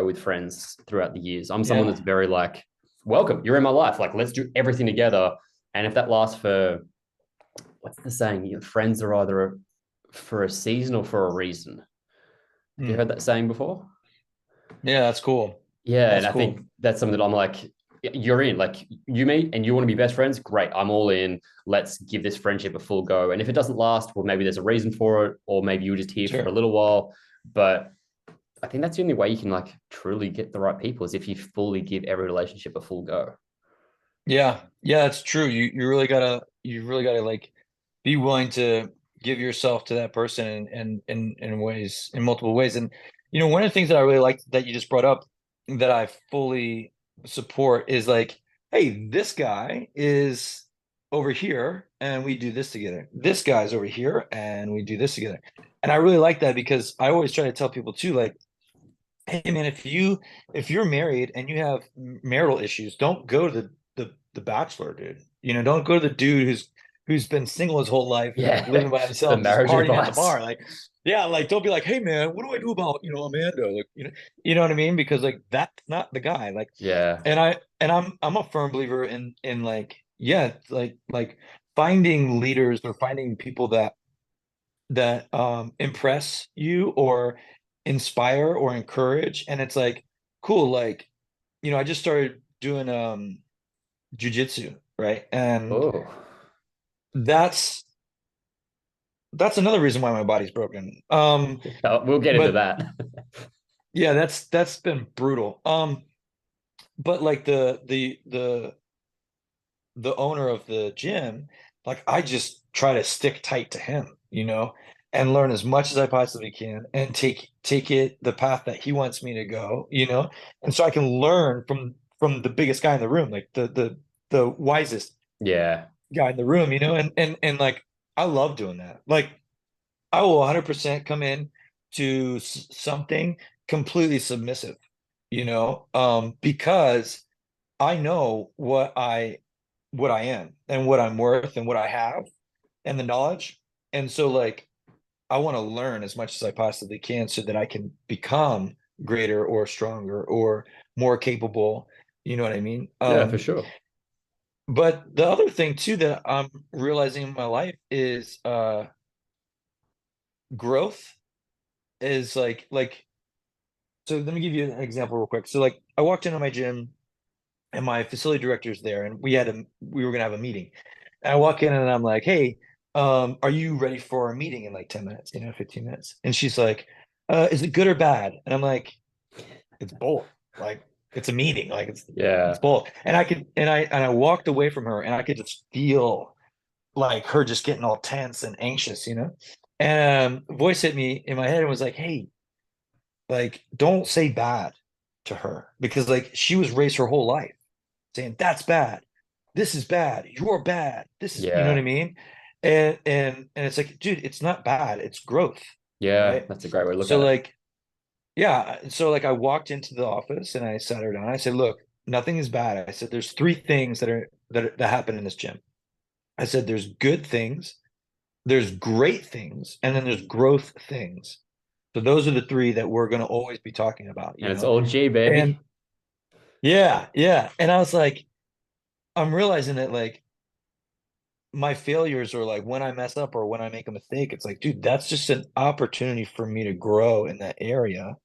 with friends throughout the years. I'm someone Yeah. that's very like, welcome, you're in my life. Like, let's do everything together. And if that lasts for, what's the saying? You know, friends are either for a season or for a reason. Have you Mm. heard that saying before? Yeah, that's cool. Yeah, and That's I cool. think that's something that I'm like, you're in. Like you meet and you want to be best friends, great. I'm all in. Let's give this friendship a full go. And if it doesn't last, well, maybe there's a reason for it, or maybe you were just here for a Sure. little while. But I think that's the only way you can like truly get the right people is if you fully give every relationship a full go. Yeah. Yeah, that's true. You really gotta like be willing to give yourself to that person in ways, in multiple ways. And one of the things that I really like that you just brought up that I fully support is like, hey, this guy is over here and we do this together. This guy's over here and we do this together. And I really like that because I always try to tell people too, like, hey man, if you're married and you have marital issues, don't go to the bachelor, dude. Don't go to the dude who's been single his whole life and like living Yeah. by The himself, just marriage partying at the advice. bar. Like, yeah, like don't be like, hey man, what do I do about Amanda? Like, you know what I mean? Because like that's not the guy. Like, Yeah. and I'm a firm believer in like, yeah, like finding leaders or finding people that impress you or inspire or encourage. And it's like, cool, like, I just started doing jujitsu, right? And Oh, that's that's another reason why my body's broken. we'll get into But that. yeah, that's been brutal. But like the owner of the gym, like I just try to stick tight to him, and learn as much as I possibly can and take it the path that he wants me to go. And so I can learn from the biggest guy in the room, like the wisest Yeah. guy in the room. And like I love doing that. Like I will 100% come in to something completely submissive, because I know what I am and what I'm worth and what I have and the knowledge. And so like I want to learn as much as I possibly can so that I can become greater or stronger or more capable. You know what I mean? Yeah, for sure. But the other thing too that I'm realizing in my life is growth is like so let me give you an example real quick. So like I walked into my gym and my facility director's there and we were gonna have a meeting. And I walk in and I'm like, hey, are you ready for a meeting in like 10 minutes, 15 minutes? And she's like, is it good or bad? And I'm like, it's both. Like it's a meeting. Like it's Yeah. both. And I walked away from her and I could just feel like her just getting all tense and anxious. And a voice hit me in my head and was like, hey, like, don't say bad to her because like she was raised her whole life saying that's bad, this is bad, you're bad, this is, you know what I Yeah. mean? And it's like, dude, it's not bad, it's growth, Yeah. right? That's a great way to look So at it. like, yeah, so like I walked into the office and I sat her down. I said, look, nothing is bad. I said, there's three things that happen in this gym. I said, there's good things, there's great things, and then there's growth things. So those are the three that we're going to always be talking about, And it's all G, And baby. yeah, yeah. And I was like, I'm realizing that like my failures or like when I mess up or when I make a mistake, it's like, dude, that's just an opportunity for me to grow in that area,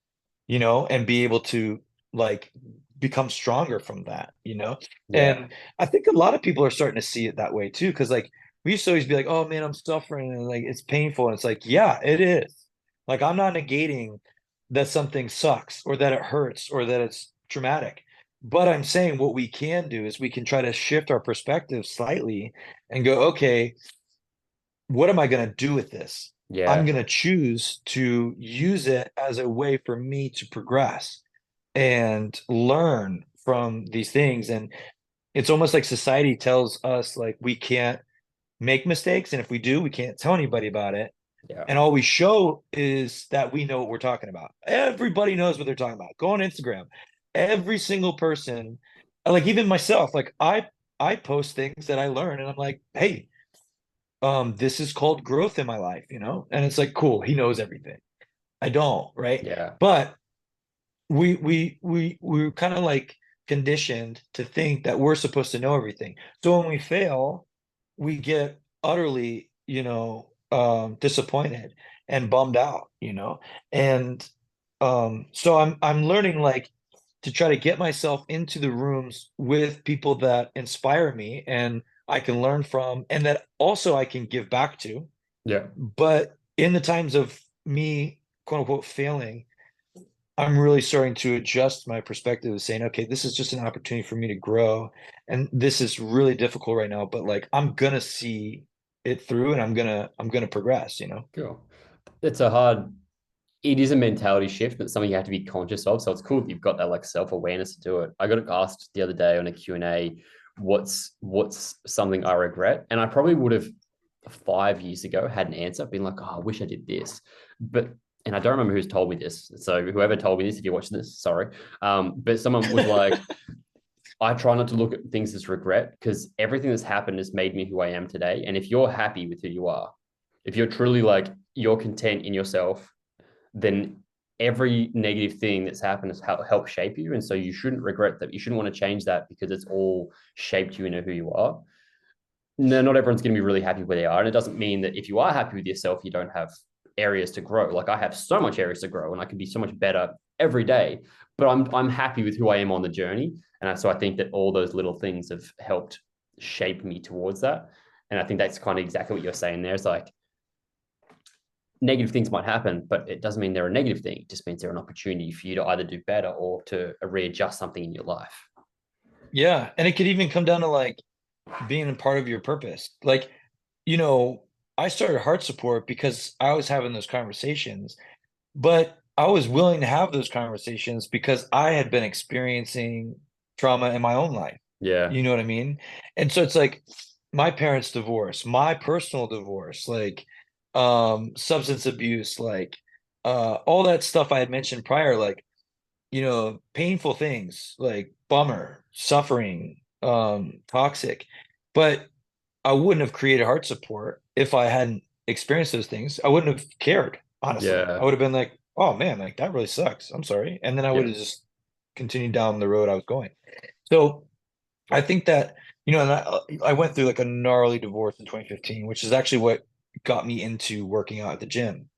and be able to like become stronger from that. Yeah. And I think a lot of people are starting to see it that way too, because like we used to always be like, oh man, I'm suffering and like it's painful. And it's like, yeah, it is. Like I'm not negating that something sucks or that it hurts or that it's traumatic. But I'm saying what we can do is we can try to shift our perspective slightly and go, okay, what am I going to do with this? I'm Yeah. going to choose to use it as a way for me to progress and learn from these things. And it's almost like society tells us like we can't make mistakes. And if we do, we can't tell anybody about it. Yeah. And all we show is that we know what we're talking about. Everybody knows what they're talking about. Go on Instagram. Every single person, like even myself, like I post things that I learn and I'm like, hey, this is called growth in my life. And it's like, cool, he knows everything. I don't, right? Yeah. But we're kind of like conditioned to think that we're supposed to know everything. So when we fail, we get utterly, disappointed and bummed out. And so I'm learning like to try to get myself into the rooms with people that inspire me and I can learn from and that also I can give back to. Yeah. But in the times of me, quote unquote, failing, I'm really starting to adjust my perspective of saying, okay, this is just an opportunity for me to grow. And this is really difficult right now, but like I'm gonna see it through and I'm gonna progress. Cool. It's a hard, it is a mentality shift, but something you have to be conscious of. So it's cool that you've got that like self-awareness to do it. I got asked the other day on a Q&A, what's something I regret? And I probably would have 5 years ago had an answer, been like, oh, I wish I did this. But and I don't remember who's told me this. So whoever told me this, if you're watching this, sorry. But someone was like, I try not to look at things as regret because everything that's happened has made me who I am today. And if you're happy with who you are, if you're truly like you're content in yourself, then every negative thing that's happened has helped shape you. And so you shouldn't regret that. You shouldn't want to change that because it's all shaped you into who you are. No, not everyone's going to be really happy where they are. And it doesn't mean that if you are happy with yourself, you don't have areas to grow. Like I have so much areas to grow and I can be so much better every day, but I'm happy with who I am on the journey. And so I think that all those little things have helped shape me towards that. And I think that's kind of exactly what you're saying there. It's like negative things might happen, but it doesn't mean they're a negative thing. It just means they're an opportunity for you to either do better or to readjust something in your life. Yeah. And it could even come down to like being a part of your purpose. Like, you know, I started heart support because I was having those conversations, but I was willing to have those conversations because I had been experiencing trauma in my own life. Yeah. You know what I mean? And so it's like my parents' divorce, my personal divorce, like substance abuse, like all that stuff I had mentioned prior, like, painful things like bummer, suffering, toxic. But I wouldn't have created heart support if I hadn't experienced those things. I wouldn't have cared, honestly. I Yeah. would have been like, oh man, like that really sucks. I'm sorry. And then I would Yeah. have just continued down the road I was going. So I think that, and I went through like a gnarly divorce in 2015, which is actually what got me into working out at the gym.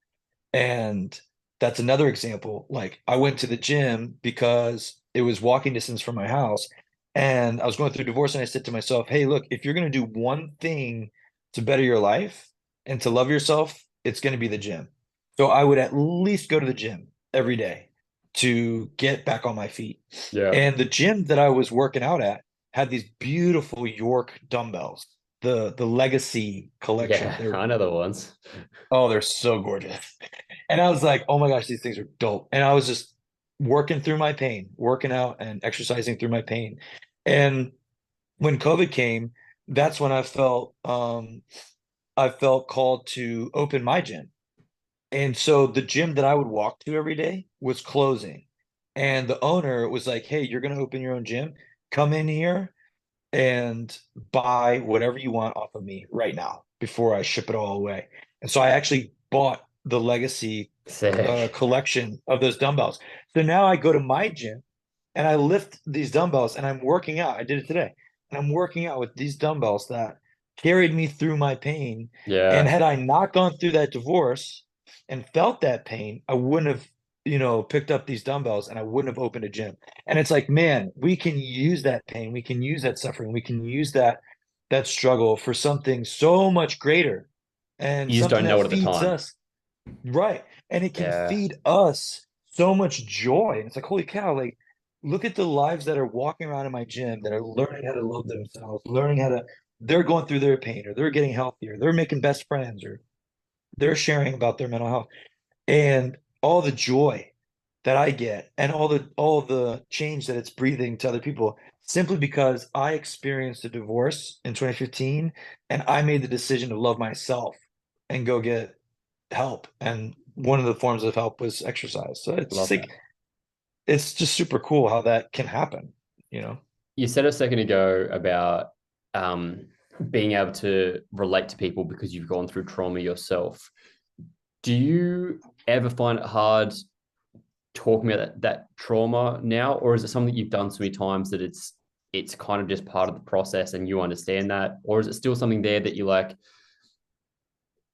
And that's another example. Like I went to the gym because it was walking distance from my house and I was going through divorce and I said to myself, hey, look, if you're going to do one thing to better your life, and to love yourself, it's going to be the gym. So I would at least go to the gym every day to get back on my feet. Yeah. And the gym that I was working out at had these beautiful York dumbbells, the Legacy collection. Yeah. I know the ones. They're so gorgeous. And I was like, oh my gosh, these things are dope. And I was just working through my pain, working out and exercising through my pain. And when COVID came, that's when I felt called to open my gym. And so the gym that I would walk to every day was closing. And the owner was like, hey, you're going to open your own gym. Come in here and buy whatever you want off of me right now before I ship it all away. And so I actually bought the Legacy Sick. collection of those dumbbells. So now I go to my gym and I lift these dumbbells and I'm working out. I did it today. And I'm working out with these dumbbells that carried me through my pain. And Yeah. had I not gone through that divorce and felt that pain, I wouldn't have, picked up these dumbbells and I wouldn't have opened a gym. And it's like, man, we can use that pain, we can use that suffering, we can use that struggle for something so much greater and You just something don't know that it at the feeds time. us. Right. And it can Yeah. feed us so much joy. And it's like, holy cow, like, look at the lives that are walking around in my gym that are learning how to love themselves, learning how to, they're going through their pain or they're getting healthier, they're making best friends or they're sharing about their mental health. And all the joy that I get and all the change that it's breathing to other people simply because I experienced a divorce in 2015 and I made the decision to love myself and go get help. And one of the forms of help was exercise. So it's just Love like that. it's just super cool how that can happen, you know? You said a second ago about um, being able to relate to people because you've gone through trauma yourself. Do you ever find it hard talking about that trauma now, or is it something you've done so many times that it's kind of just part of the process and you understand that, or is it still something there that you like?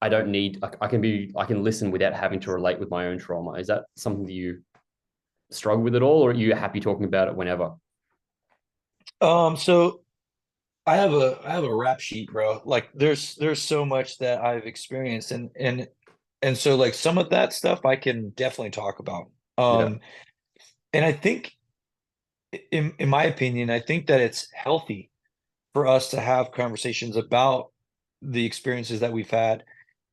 I don't need. I can listen without having to relate with my own trauma. Is that something that you struggle with at all, or are you happy talking about it whenever? So I have a rap sheet, bro. Like there's so much that I've experienced and so like some of that stuff I can definitely talk about. Yeah, And I think in my opinion, I think that it's healthy for us to have conversations about the experiences that we've had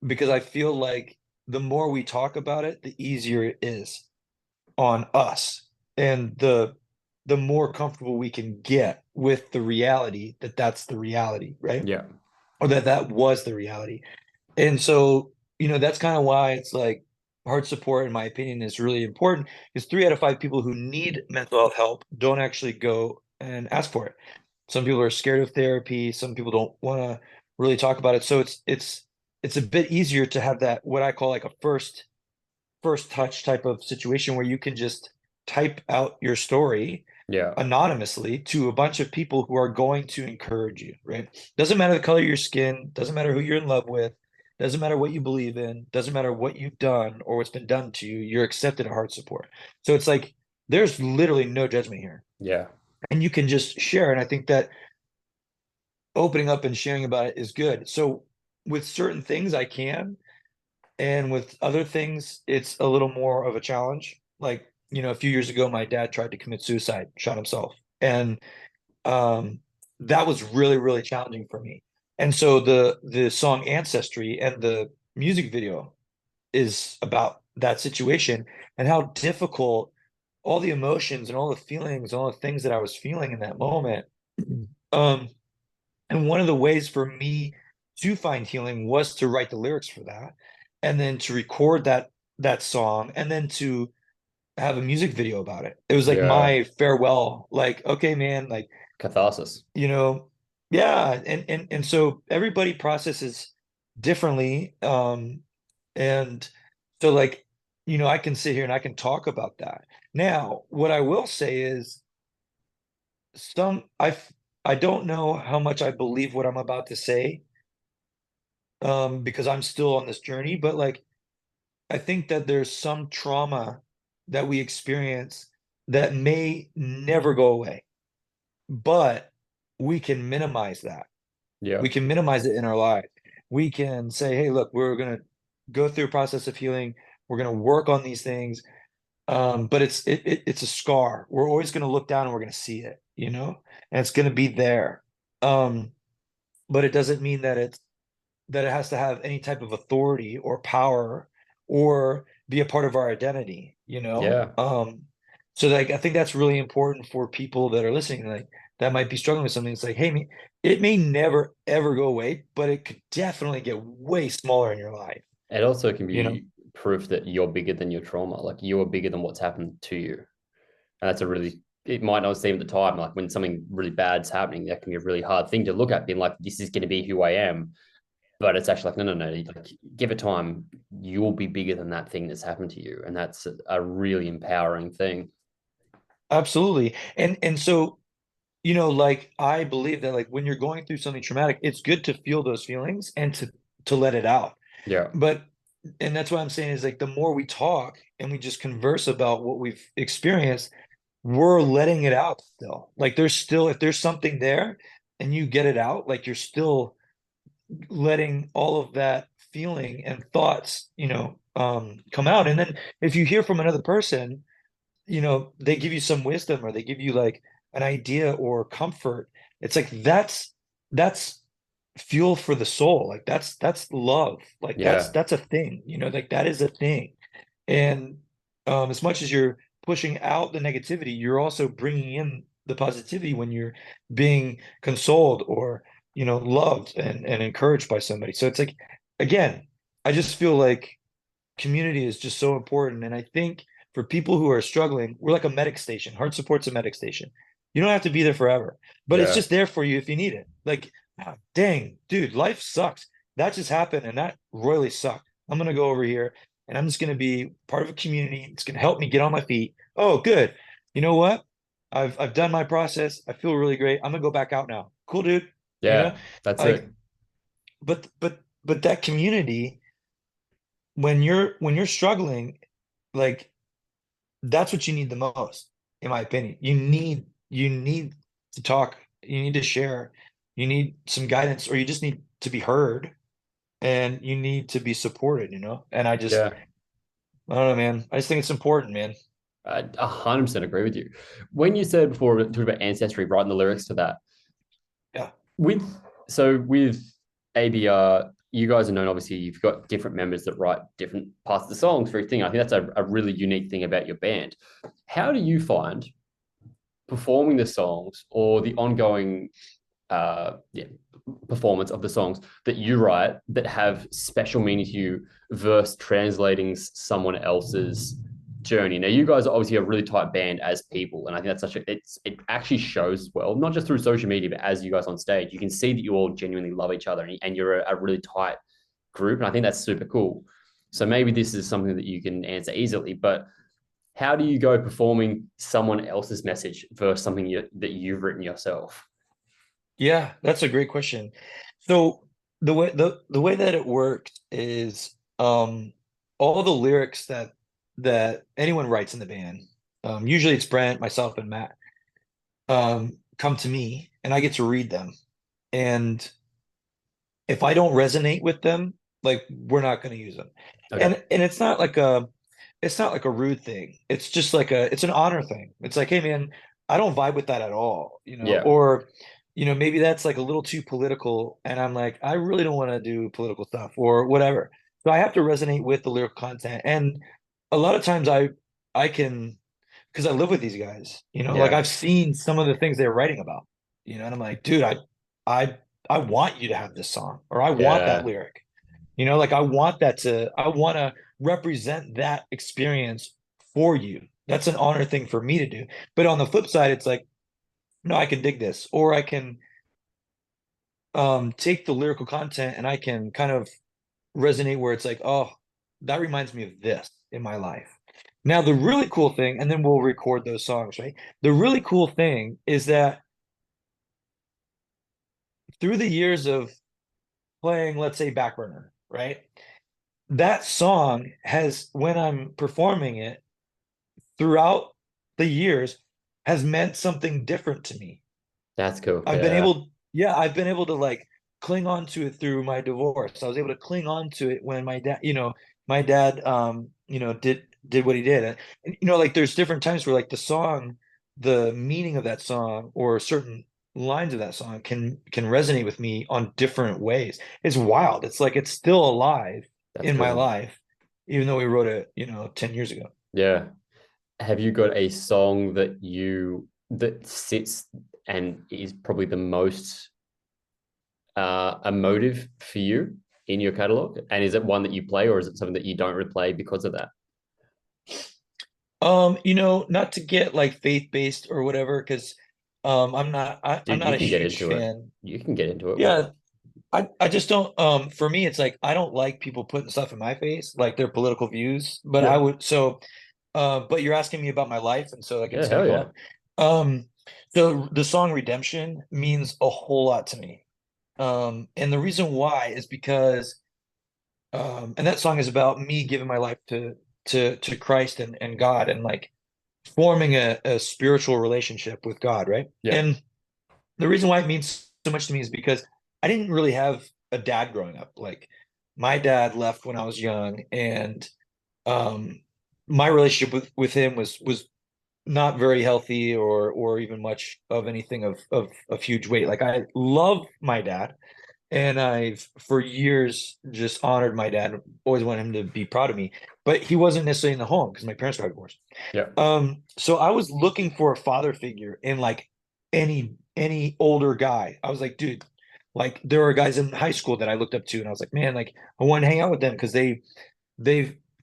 because I feel like the more we talk about it, the easier it is on us and the more comfortable we can get with the reality that that's the reality, right? yeah, Or that that was the reality. And so, that's kind of why it's like heart support, in my opinion, is really important because 3 out of 5 people who need mental health help don't actually go and ask for it. Some people are scared of therapy. Some people don't want to really talk about it. So it's a bit easier to have that what I call like a first touch type of situation where you can just type out your story yeah, anonymously to a bunch of people who are going to encourage you, right? Doesn't matter the color of your skin, doesn't matter who you're in love with, doesn't matter what you believe in, doesn't matter what you've done or what's been done to you, you're accepted at heart support. So it's like there's literally no judgment here. yeah, And you can just share. And I think that opening up and sharing about it is good. So with certain things I can, and with other things, it's a little more of a challenge. Like, a few years ago, my dad tried to commit suicide, shot himself. And um, that was really, really challenging for me. And so the song Ancestry and the music video is about that situation and how difficult all the emotions and all the feelings, all the things that I was feeling in that moment. Um, and one of the ways for me to find healing was to write the lyrics for that, and then to record that song, and then to have a music video about it. It was like yeah. my farewell, like, okay, man, like, Catharsis. you know, yeah, and so everybody processes differently. And so like, I can sit here and I can talk about that. Now, what I will say is some I don't know how much I believe what I'm about to say, because I'm still on this journey, but like I think that there's some trauma that we experience that may never go away, but we can minimize that. Yeah, We can minimize it in our life. we can say, hey, look, we're going to go through a process of healing. We're going to work on these things. But it's a scar. We're always going to look down and we're going to see it, and it's going to be there. Um, but it doesn't mean that it has to have any type of authority or power or be a part of our identity, Yeah. So like I think that's really important for people that are listening, like that might be struggling with something. It's like, hey, it may never ever go away, but it could definitely get way smaller in your life, It also can you know? be proof that you're bigger than your trauma. Like you are bigger than what's happened to you. And that's a really, it might not seem at the time, like when something really bad's happening, that can be a really hard thing to look at, being like, this is going to be who I am. But it's actually like, no, no, no. Like, give it time. You'll be bigger than that thing that's happened to you. And that's a really empowering thing. Absolutely. And so, like I believe that like when you're going through something traumatic, it's good to feel those feelings and to let it out. Yeah. But and that's what I'm saying is like the more we talk and we just converse about what we've experienced, we're letting it out still. Like there's still, if there's something there and you get it out, like you're still letting all of that feeling and thoughts, come out. And then if you hear from another person, they give you some wisdom or they give you like an idea or comfort. It's like that's fuel for the soul. Like that's love. Like that's Yeah. that's a thing, like that is a thing. And as much as you're pushing out the negativity, you're also bringing in the positivity when you're being consoled or, loved and encouraged by somebody. So it's like, again, I just feel like community is just so important. And I think for people who are struggling, we're like a medic station. Heart support's a medic station. You don't have to be there forever, but it's Yeah. just there for you if you need it. Like, dang, dude, life sucks. That just happened and that royally sucked. I'm gonna go over here and I'm just gonna be part of a community. It's gonna help me get on my feet. Oh, good. You know what? I've done my process. I feel really great. I'm gonna go back out now. Cool, dude. You know, Yeah. That's like, it. but that community, when you're struggling, like that's what you need the most, in my opinion. You need to talk, you need to share, you need some guidance, or you just need to be heard and you need to be supported, and Yeah. I don't know, man. I just think it's important, man. I 100% agree with you. When you said before, talking about ancestry, writing the lyrics to that, Yeah. with with ABR, you guys are known, obviously, you've got different members that write different parts of the songs for everything. I think that's a really unique thing about your band. How do you find performing the songs or the ongoing yeah, performance of the songs that you write that have special meaning to you versus translating someone else's journey? Now, you guys are obviously a really tight band as people, and I think that's it actually shows as well, not just through social media, but as you guys on stage, you can see that you all genuinely love each other and you're a really tight group, and I think that's super cool. So maybe this is something that you can answer easily, but how do you go performing someone else's message versus something that you've written yourself? Yeah, that's a great question. So the way that it works is all the lyrics that anyone writes in the band, usually it's Brent, myself, and Matt, come to me and I get to read them. And if I don't resonate with them, like we're not going to use them. Okay. And it's not like a rude thing. It's just like it's an honor thing. It's like, hey man, I don't vibe with that at all, Yeah. or maybe that's like a little too political and I'm like, I really don't want to do political stuff or whatever. So I have to resonate with the lyrical content. And a lot of times I can, because I live with these guys, like Yeah. I've seen some of the things they're writing about, and I'm like, dude, I I want you to have this song or I want that Yeah. lyric. Like I want to represent that experience for you. That's an honor thing for me to do. But on the flip side, it's like, no, I can dig this, or I can take the lyrical content and I can kind of resonate where it's like, oh, that reminds me of this in my life. Now, the really cool thing, and then we'll record those songs, right? The really cool thing is that through the years of playing, let's say, Backburner, right? That song has, when I'm performing it throughout the years, has meant something different to me. That's cool. I've been Yeah. able, yeah, I've been able to like cling on to it through my divorce. I was able to cling on to it when my dad, did what he did. And, like there's different times where like the song, the meaning of that song or certain lines of that song can resonate with me on different ways. It's wild. It's like it's still alive That's in my good. life, even though we wrote it, 10 years ago. Yeah. Have you got a song that sits and is probably the most emotive for you in your catalog? And is it one that you play, or is it something that you don't replay because of that? Not to get like faith-based or whatever, because I'm Dude, not you a can get huge into it. fan. You can get into it. Yeah, I just don't for me it's like I don't like people putting stuff in my face, like their political views. But I Yeah. would but you're asking me about my life, and so I can Yeah, say hell go yeah. on. So the song Redemption means a whole lot to me. And the reason why is because and that song is about me giving my life to Christ and God, and like forming a spiritual relationship with God, right? Yeah. And the reason why it means so much to me is because I didn't really have a dad growing up. Like my dad left when I was young, and um, my relationship with him was not very healthy or even much of anything of huge weight. Like I love my dad, and I've for years just honored my dad, always wanted him to be proud of me, but he wasn't necessarily in the home because my parents got divorced. Yeah. So I was looking for a father figure in like any older guy. I was like, dude, like there were guys in high school that I looked up to, and I was like, man, like I want to hang out with them because they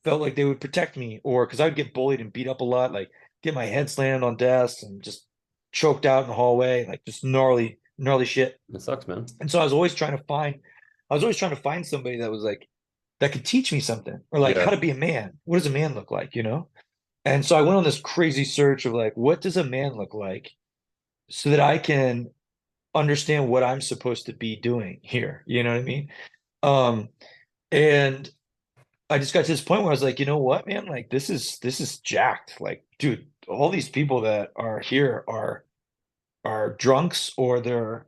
felt like they would protect me, or because I would get bullied and beat up a lot, like get my head slammed on desks and just choked out in the hallway, like just gnarly shit. It sucks, man. And so I was always trying to find somebody that was like that could teach me something, or like how Yeah. to be a man. What does a man look like, you know? And so I went on this crazy search of like, what does a man look like so that I can understand what I'm supposed to be doing here. You know what I mean? Um, and I just got to this point where I was like, you know what, man? Like this is jacked. Like, dude, all these people that are here are drunks, or they're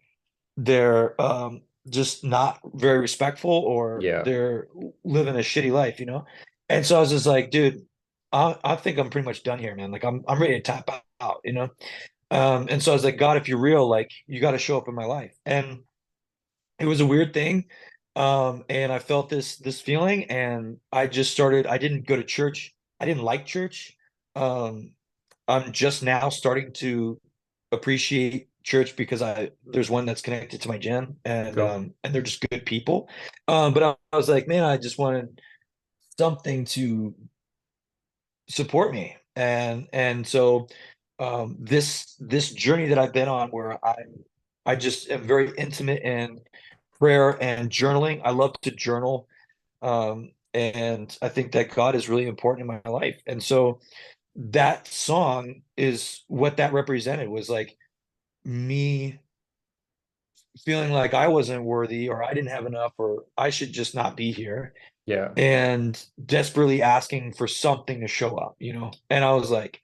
just not very respectful, or Yeah. they're living a shitty life, you know? And so I was just like, dude, I think I'm pretty much done here, man. Like I'm ready to tap out, you know? And so I was like, God, if you're real, like you got to show up in my life. And it was a weird thing. And I felt this feeling, and I didn't go to church. I didn't like church. Um, I'm just now starting to appreciate church because I there's one that's connected to my gym, Cool. and they're just good people. But I was like, man, I just wanted something to support me. And so this journey that I've been on, where I just am very intimate in prayer and journaling. I love to journal. And I think that God is really important in my life. And so that song is what that represented, was like me feeling like I wasn't worthy, or I didn't have enough, or I should just not be here, Yeah. and desperately asking for something to show up, you know? And I was like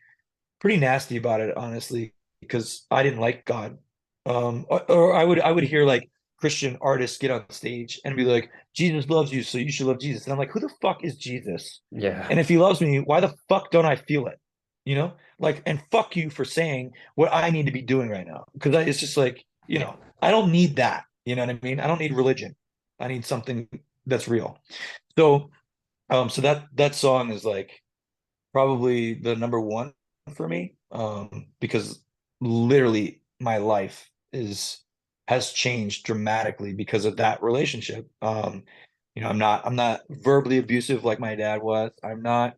pretty nasty about it, honestly, because I didn't like God. Or I would hear like Christian artists get on stage and be like, Jesus loves you, so you should love Jesus. And I'm like, who the fuck is Jesus? Yeah. And if he loves me, why the fuck don't I feel it? You know? Like, and fuck you for saying what I need to be doing right now. Because it's just like, I don't need that. You know what I mean? I don't need religion. I need something that's real. So, so that song is like probably the number one for me, because literally my life is has changed dramatically because of that relationship. I'm not verbally abusive like my dad was. I'm not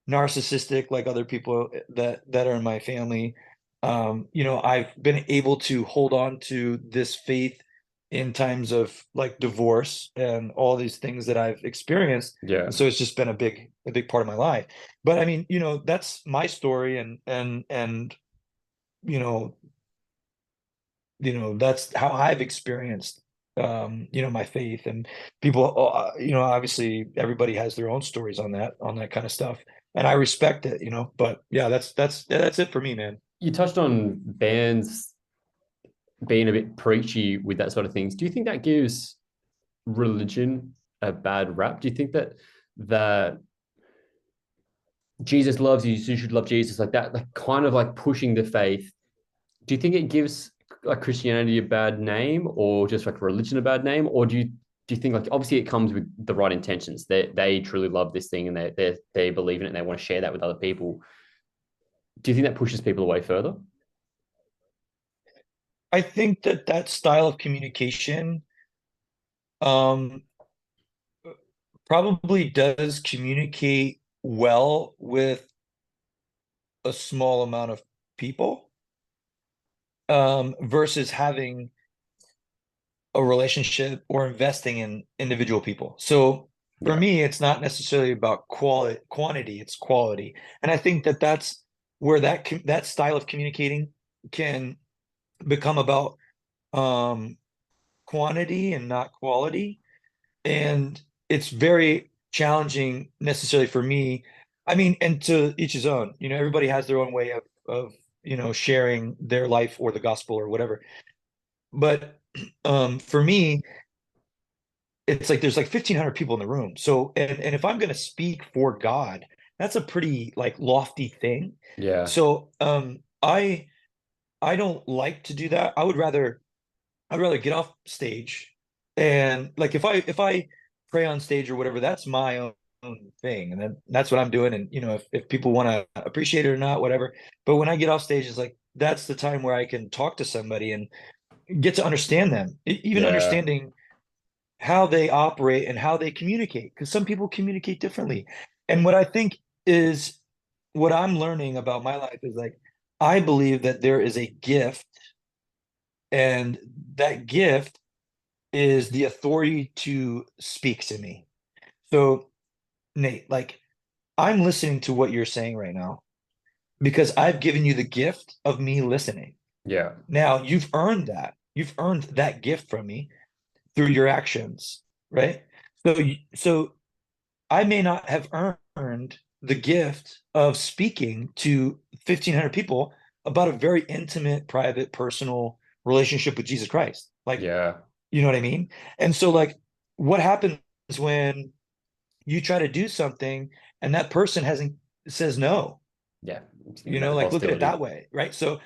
narcissistic like other people that are in my family. I've been able to hold on to this faith in times of like divorce and all these things that I've experienced. Yeah. And so it's just been a big part of my life. But I mean, that's my story, and you know, that's how I've experienced my faith. And people, obviously everybody has their own stories on that kind of stuff. And I respect it, but yeah, that's it for me, man. You touched on bands being a bit preachy with that sort of things, do you think that gives religion a bad rap? Do you think that Jesus loves you, so you should love Jesus, like that, like kind of like pushing the faith? Do you think it gives like Christianity a bad name, or just like religion a bad name, or do you think like obviously it comes with the right intentions? They truly love this thing and they believe in it and they want to share that with other people. Do you think that pushes people away further? I think that that style of communication um probably does communicate well with a small amount of people versus having a relationship or investing in individual people. So for Yeah, me, it's not necessarily about quality, quantity, it's quality. And I think that that's where that style of communicating can become about um, quantity and not quality. And it's very challenging necessarily for me. I mean, and to each his own, everybody has their own way of, sharing their life or the gospel or whatever. But for me, it's like there's like 1,500 people in the room. So, and if I'm going to speak for God, that's a pretty like lofty thing. yeah, So, I don't like to do that. I'd rather get off stage and like if I pray on stage or whatever, that's my own thing. And then that's what I'm doing. And if people want to appreciate it or not, whatever. But when I get off stage, it's like that's the time where I can talk to somebody and get to understand them, even yeah, understanding how they operate and how they communicate, because some people communicate differently. And what I think is what I'm learning about my life is like I believe that there is a gift, and that gift is the authority to speak to me. So, Nate, like I'm listening to what you're saying right now because I've given you the gift of me listening. yeah, Now, you've earned that. You've earned that gift from me through your actions, right? So I may not have earned the gift of speaking to 1,500 people about a very intimate, private, personal relationship with Jesus Christ. Like, yeah, you know what I mean? And so, like, what happens when you try to do something and that person hasn't says no? yeah. Thinking about the Like, look at it hostility. that way, right? So,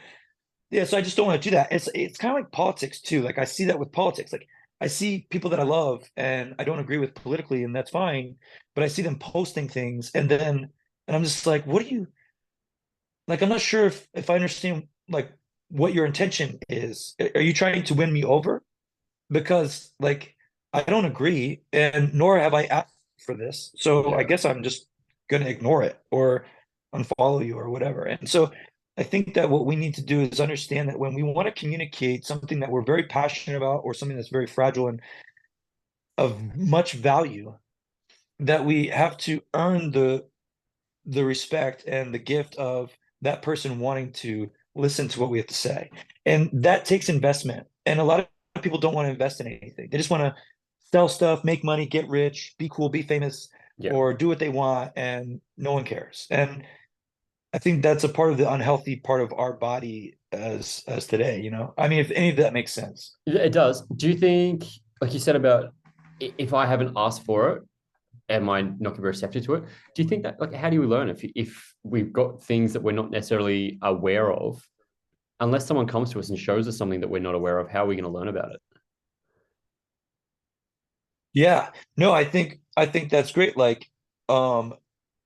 yeah, so I just don't want to do that. It's kind of like politics too. Like I see that with politics. Like I see people that I love and I don't agree with politically, and that's fine. But I see them posting things, and I'm just like, what do you like? I'm not sure if I understand like what your intention is. Are you trying to win me over? Because like I don't agree, and nor have I asked for this. So I Yeah, guess I'm just gonna ignore it or unfollow you or whatever. And so I think that what we need to do is understand that when we want to communicate something that we're very passionate about or something that's very fragile and of much value, that we have to earn the respect and the gift of that person wanting to listen to what we have to say. And that takes investment. And a lot of people don't want to invest in anything. They just want to sell stuff, make money, get rich, be cool, be famous, yeah. or do what they want, and no one cares. And I think that's a part of the unhealthy part of our body as today. I mean, if any of that makes sense. Yeah, it does. Do you think, like you said about if I haven't asked for it, am I not going to be receptive to it? Do you think that, like, how do we learn if we've got things that we're not necessarily aware of? Unless someone comes to us and shows us something that we're not aware of, how are we going to learn about it? Yeah. No, I think that's great. Like, um,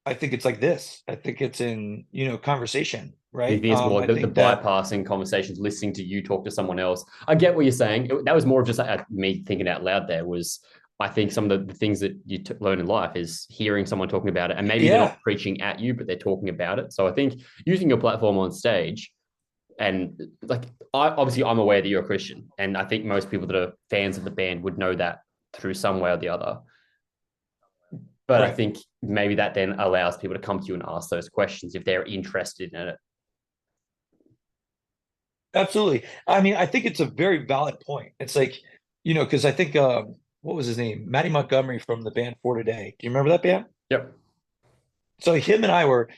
I think it's like this. I think it's in, conversation, Do you right? think it's more I like the think that bypassing conversations, listening to you talk to someone else? I get what you're saying. That was more of just like me thinking out loud there was, I think some of the things that you learn in life is hearing someone talking about it. And maybe they're yeah, not preaching at you, but they're talking about it. So I think using your platform on stage and like, I'm aware that you're a Christian. And I think most people that are fans of the band would know that through some way or the other. But I right. think maybe that then allows people to come to you and ask those questions if they're interested in it. Absolutely. I mean, I think it's a very valid point. It's like, because I think what was his name? Matty Montgomery from the band For Today. Do you remember that band? Yep. So him and I were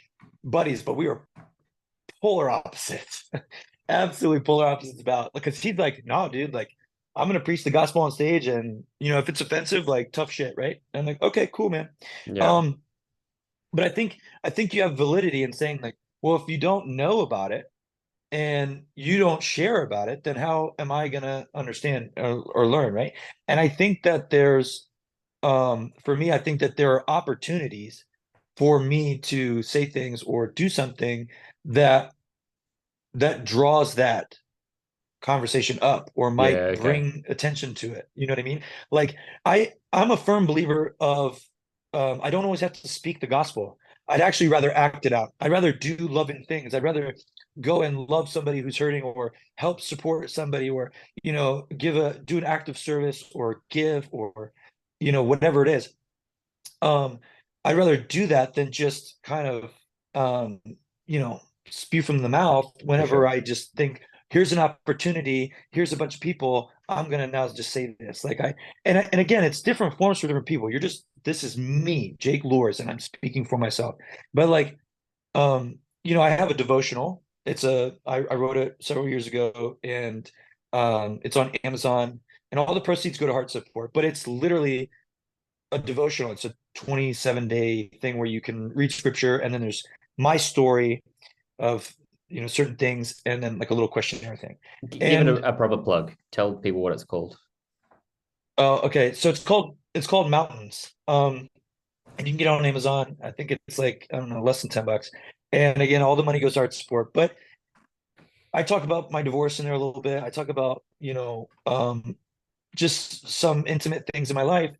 buddies, but we were polar opposites. absolutely polar opposites about, because he's like, no, dude, like I'm gonna preach the gospel on stage, and if it's offensive, like tough shit, right? And I'm like, okay, cool, man. Yeah. Um, but I think you have validity in saying like, well, if you don't know about it and you don't share about it, then how am I gonna understand or learn, right? And I think that for me, I think that there are opportunities for me to say things or do something that draws that conversation up or might Yeah. Okay. bring attention to it. You know what I mean? Like I'm a firm believer of I don't always have to speak the gospel. I'd actually rather act it out. I'd rather do loving things. I'd rather go and love somebody who's hurting, or help support somebody, or do an act of service, or give, or whatever it is. um, I'd rather do that than just kind of, um, you know, spew from the mouth For whenever sure. I just think, here's an opportunity, here's a bunch of people, I'm gonna now just say this. And again, it's different forms for different people. This is me, Jake Luhrs, and I'm speaking for myself. But like, I have a devotional. I wrote it several years ago, and it's on Amazon, and all the proceeds go to heart support, but it's literally a devotional. It's a 27-day thing where you can read scripture, and then there's my story of certain things, and then like a little questionnaire thing. Give it And a proper plug. Tell people what it's called. okay, so it's called Mountains. And you can get it on Amazon. I think it's like, I don't know, less than $10. And again, all the money goes to art support. But I talk about my divorce in there a little bit. I talk about just some intimate things in my life,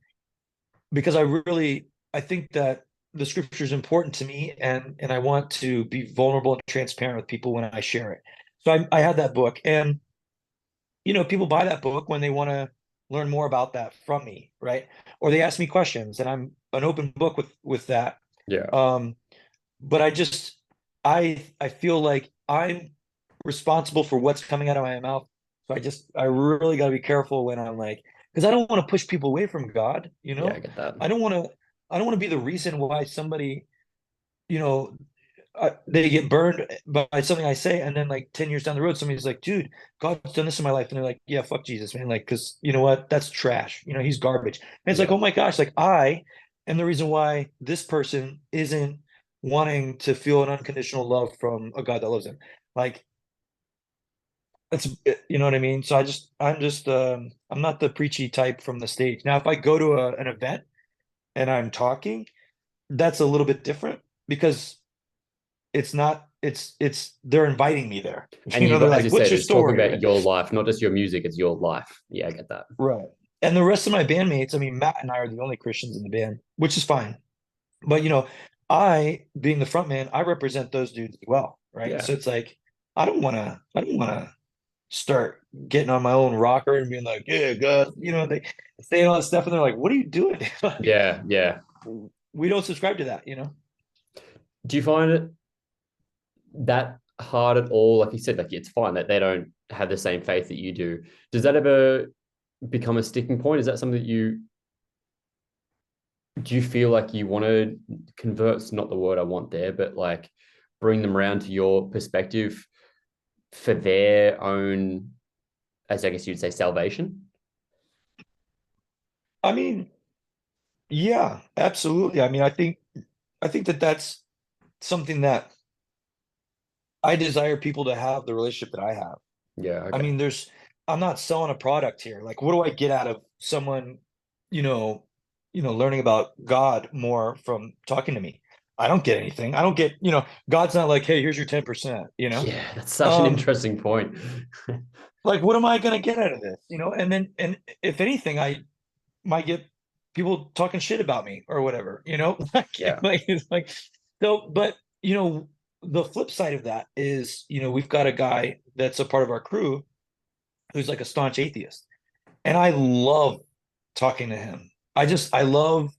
because I think that the scripture is important to me, and I want to be vulnerable and transparent with people when I share it. So I had that book, and people buy that book when they want to learn more about that from me, right? Or they ask me questions, and I'm an open book with that. Yeah. Um, but I feel like I'm responsible for what's coming out of my mouth. So I really got to be careful when I'm like, because I don't want to push people away from God, Yeah, I get that. I don't want to I don't want to be the reason why somebody, you know, they get burned by something I say, and then like 10 years down the road, somebody's like, dude, God's done this in my life. And they're like, yeah, fuck Jesus, man. Like, because you know what? That's trash. He's garbage. And it's like, Yeah. oh my gosh, like I am the reason why this person isn't wanting to feel an unconditional love from a God that loves him. Like, that's, you know what I mean? So I'm not the preachy type from the stage. Now, if I go to an event and I'm talking, that's a little bit different, because they're inviting me there. And They're as you like, what's said, your it's talking story? about Right. your life, not just your music, it's your life. Yeah, I get that. Right. And the rest of my bandmates, I mean, Matt and I are the only Christians in the band, which is fine. But I, being the front man, I represent those dudes as well, right? Yeah. So it's like, I don't wanna start getting on my own rocker and being like, yeah, God, they saying all this stuff, and they're like, what are you doing? Like, Yeah. Yeah. we don't subscribe to that. Do you find it that hard at all? Like you said, like it's fine that they don't have the same faith that you do. Does that ever become a sticking point? Is that something that do you feel like you want to convert's not the word I want there, but like bring them around to your perspective for their own, as I guess you'd say, salvation? I mean, yeah, absolutely. I mean, I think that that's something that I desire people to have, the relationship that I have. Yeah. I Okay. mean, I'm not selling a product here. Like, what do I get out of someone, you know, learning about God more from talking to me? I don't get anything. I don't get, God's not like, hey, here's your 10%, you know? Yeah, that's such an Um, interesting point. like, what am I gonna get out of this? And if anything, I might get people talking shit about me or whatever, like, Yeah. it's like, so, but the flip side of that is, we've got a guy that's a part of our crew who's like a staunch atheist, and I love talking to him. I love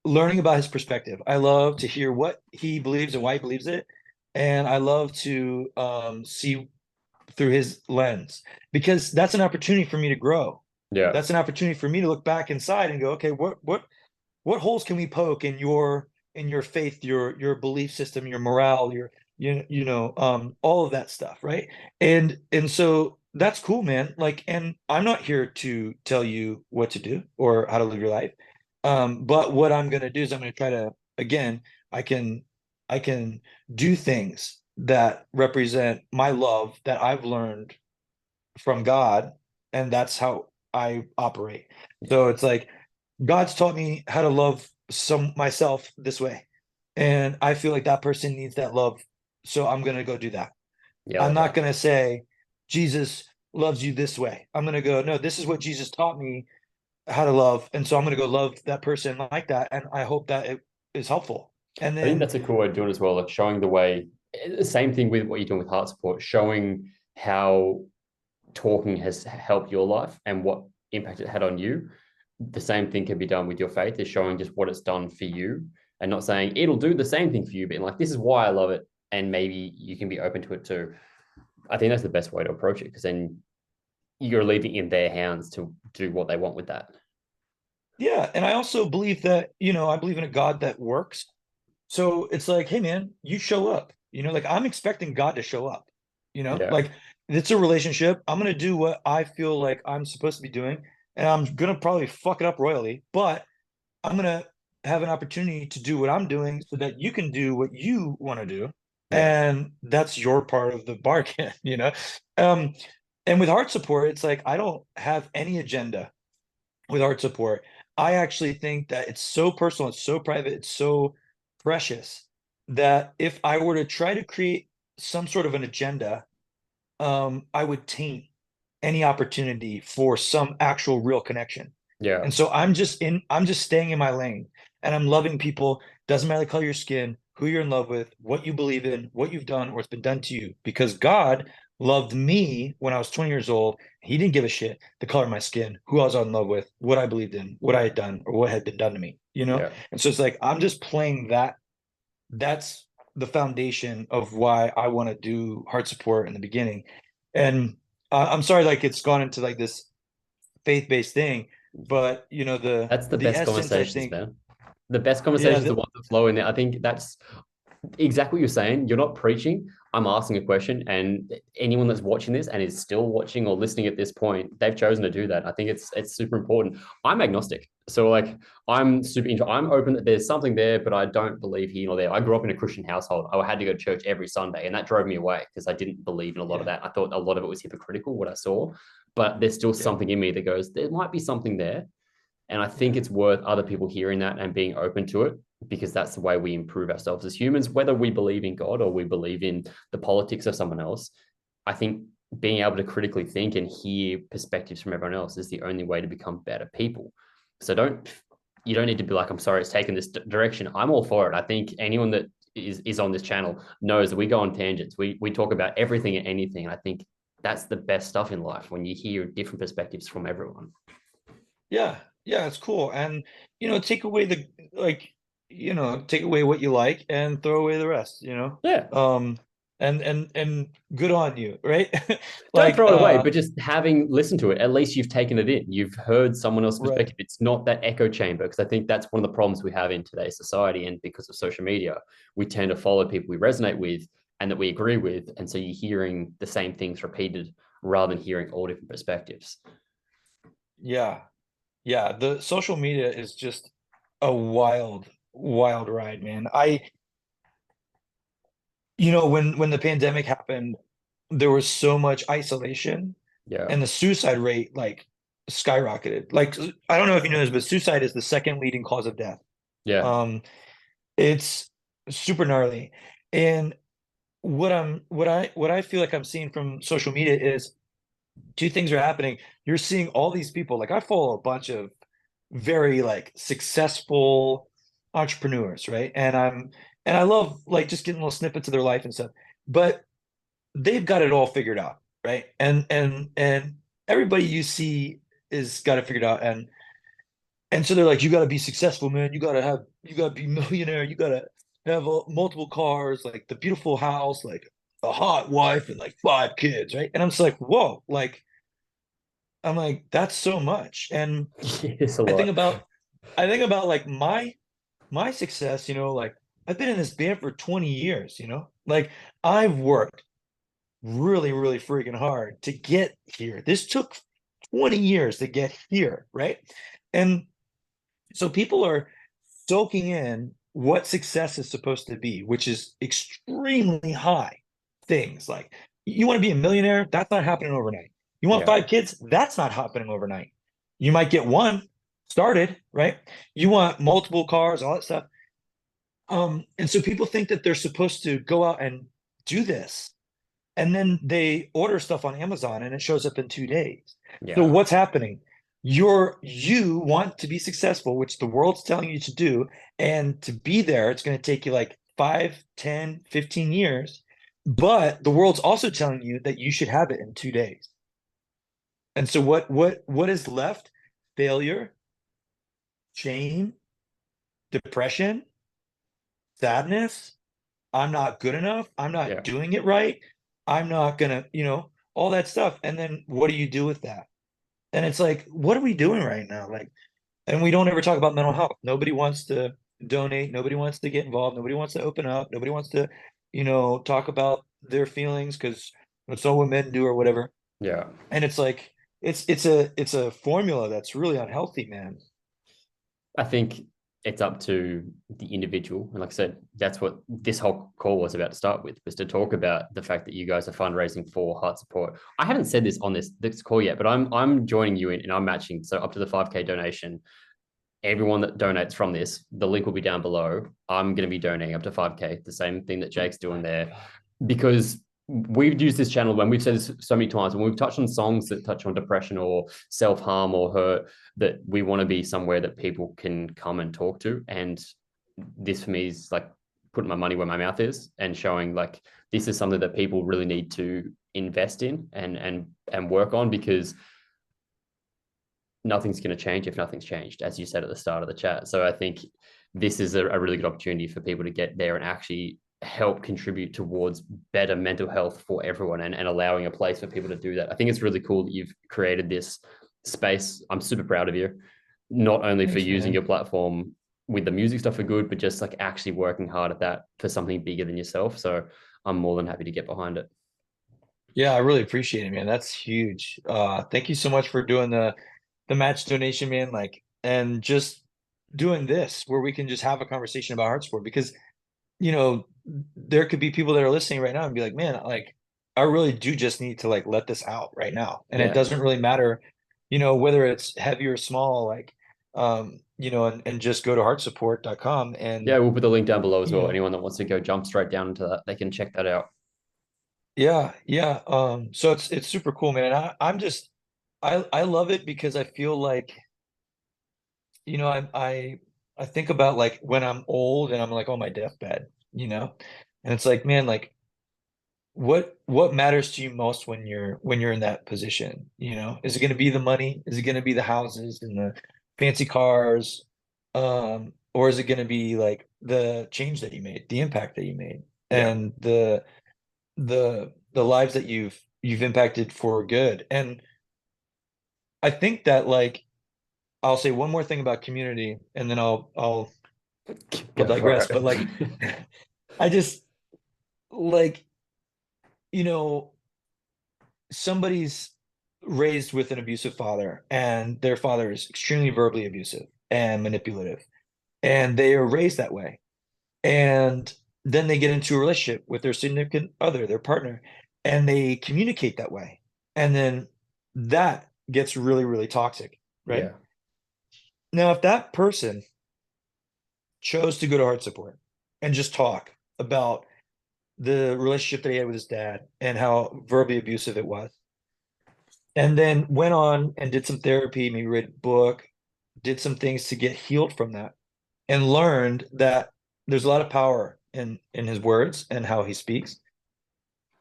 learning about his perspective. I love to hear what he believes and why he believes it, and I love to see through his lens, because that's an opportunity for me to grow. Yeah. That's an opportunity for me to look back inside and go, okay, what holes can we poke in your faith, your belief system, your morale, all of that stuff, right? And so that's cool, man. Like, and I'm not here to tell you what to do or how to live your life. But what I'm gonna do is I'm gonna try to, again, I can I can do things that represent my love that I've learned from God, and that's how I operate. So it's like God's taught me how to love some myself this way. And I feel like that person needs that love. So I'm going to go do that. Yeah, I I'm like not that. going to say Jesus loves you this way. I'm going to go, no, this is what Jesus taught me how to love. And so I'm going to go love that person like that. And I hope that it is helpful. And I think then, that's a cool way of doing it as well, like showing the way. The same thing with what you're doing with heart support, showing how talking has helped your life and what impact it had on you. The same thing can be done with your faith, is showing just what it's done for you and not saying it'll do the same thing for you, but like, this is why I love it. And maybe you can be open to it too. I think that's the best way to approach it, because then you're leaving in their hands to do what they want with that. yeah. And I also believe that, I believe in a God that works. So it's like, hey man, you show up. Like I'm expecting God to show up. Yeah. Like it's a relationship. I'm gonna do what I feel like I'm supposed to be doing, and I'm gonna probably fuck it up royally, but I'm gonna have an opportunity to do what I'm doing so that you can do what you want to do. Yeah. And that's your part of the bargain. Um, and with heart support, it's like I don't have any agenda with art support. I actually think that it's so personal, it's so private, it's so precious that if I were to try to create some sort of an agenda, I would taint any opportunity for some actual real connection. Yeah. And so I'm just staying in my lane and I'm loving people. Doesn't matter the color of your skin, who you're in love with, what you believe in, what you've done, or it's been done to you. Because God loved me when I was 20 years old. He didn't give a shit the color of my skin, who I was in love with, what I believed in, what I had done, or what had been done to me. Yeah. And so it's like I'm just playing that. That's the foundation of why I want to do heart support in the beginning. And I'm sorry, like it's gone into like this faith-based thing, but the That's the the best essence, I conversations, think, man. The best yeah, conversations are the ones that flow in there. I think that's exactly what you're saying. You're not preaching. I'm asking a question, and anyone that's watching this and is still watching or listening at this point, they've chosen to do that. I think it's super important. I'm agnostic, so like I'm open that there's something there, but I don't believe here nor there. I grew up in a Christian household. I had to go to church every Sunday, and that drove me away because I didn't believe in a lot of yeah, that. I thought a lot of it was hypocritical what I saw, but there's still yeah, something in me that goes, there might be something there. And I think yeah, it's worth other people hearing that and being open to it, because that's the way we improve ourselves as humans, whether we believe in God or we believe in the politics of someone else. I think being able to critically think and hear perspectives from everyone else is the only way to become better people. So you don't need to be like, I'm sorry, it's taken this direction. I'm all for it. I think anyone that is on this channel knows that we go on tangents. We talk about everything and anything. I think that's the best stuff in life, when you hear different perspectives from everyone. yeah, yeah, it's cool. And take away take away what you like and throw away the rest. Yeah. And good on you, right? Don't Like throw it away, but just having listened to it, at least you've taken it in. You've heard someone else's right. perspective. It's not that echo chamber, because I think that's one of the problems we have in today's society. And because of social media, we tend to follow people we resonate with and that we agree with. And so you're hearing the same things repeated rather than hearing all different perspectives. Yeah. Yeah, the social media is just a wild, wild ride, man. When the pandemic happened, there was so much isolation Yeah. and the suicide rate like skyrocketed. Like I don't know if you know this, but suicide is the second leading cause of death. Yeah. Um, it's super gnarly. And what I feel like I'm seeing from social media is two things are happening. You're seeing all these people, like I follow a bunch of very like successful entrepreneurs, right? And I love like just getting little snippets of their life and stuff. But they've got it all figured out, right? And everybody you see is got it figured out. And so they're like, you got to be successful, man. You got to be millionaire. You got to have multiple cars, like the beautiful house, like a hot wife, and like 5 kids, right? And I'm just like, whoa, like I'm like, that's so much. It's a I think lot. about I think about like my success, like I've been in this band for 20 years, you know? Like I've worked really, really freaking hard to get here. This took 20 years to get here, right? And so people are soaking in what success is supposed to be, which is extremely high things. Like you want to be a millionaire, that's not happening overnight. You want Yeah. 5 kids, that's not happening overnight. You might get one started, right? You want multiple cars, all that stuff. And so people think that they're supposed to go out and do this. And then they order stuff on Amazon and it shows up in 2 days. So Yeah. what's happening? You want to be successful, which the world's telling you to do, and to be there, it's going to take you like 5, 10, 15 years. But the world's also telling you that you should have it in 2 days. And so what is left? Failure, shame, depression, sadness. I'm not good enough. I'm not Yeah. doing it right. I'm not gonna, all that stuff. And then what do you do with that? And it's like, what are we doing right now? Like, and we don't ever talk about mental health. Nobody wants to donate. Nobody wants to get involved. Nobody wants to open up. Nobody wants to, talk about their feelings because it's all what men do or whatever. Yeah. And it's like, it's a formula that's really unhealthy, man. I think it's up to the individual. And like I said, that's what this whole call was about to start with, was to talk about the fact that you guys are fundraising for heart support. I haven't said this on this call yet, but I'm joining you in and I'm matching. So up to the 5K donation, everyone that donates from this, the link will be down below. I'm going to be donating up to 5K, the same thing that Jake's doing there, because we've used this channel when we've said this so many times, when we've touched on songs that touch on depression or self-harm or hurt, that we want to be somewhere that people can come and talk to. And this for me is like putting my money where my mouth is and showing like this is something that people really need to invest in and work on, because nothing's going to change if nothing's changed, as you said at the start of the chat. So I think this is a really good opportunity for people to get there and actually help contribute towards better mental health for everyone, and allowing a place for people to do that. I think it's really cool that you've created this space. I'm super proud of you, not only for Thanks, using man. your platform with the music stuff for good, but just like actually working hard at that for something bigger than yourself. So I'm more than happy to get behind it. Yeah, I really appreciate it, man. That's huge. Thank you so much for doing the match donation, man. Like, and just doing this where we can just have a conversation about heart sport because, you know, there could be people that are listening right now and be like, man, like, I really do just need to like let this out right now. And it Yeah. doesn't really matter, whether it's heavy or small, like, and just go to heartsupport.com and, Yeah, we'll put the link down below as you well. know, Anyone that wants to go jump straight down into that, they can check that out. yeah, yeah. So it's super cool, man. I'm just I love it because I feel like, I think about like when I'm old and I'm like on my deathbed, and it's like, man, like what matters to you most when you're in that position? Is it going to be the money? Is it going to be the houses and the fancy cars? Or is it going to be like the change that you made, the impact that you made, Yeah. and the lives that you've impacted for good? And I think that like I'll say one more thing about community and then I'll Go for digress. But like it. I just like, you know, somebody's raised with an abusive father and their father is extremely verbally abusive and manipulative and they are raised that way. And then they get into a relationship with their significant other, their partner, and they communicate that way. And then that gets really, really toxic, right? Yeah. Now, if that person chose to go to heart support and just talk about the relationship that he had with his dad and how verbally abusive it was, and then went on and did some therapy, maybe read a book, did some things to get healed from that, and learned that there's a lot of power in his words and how he speaks,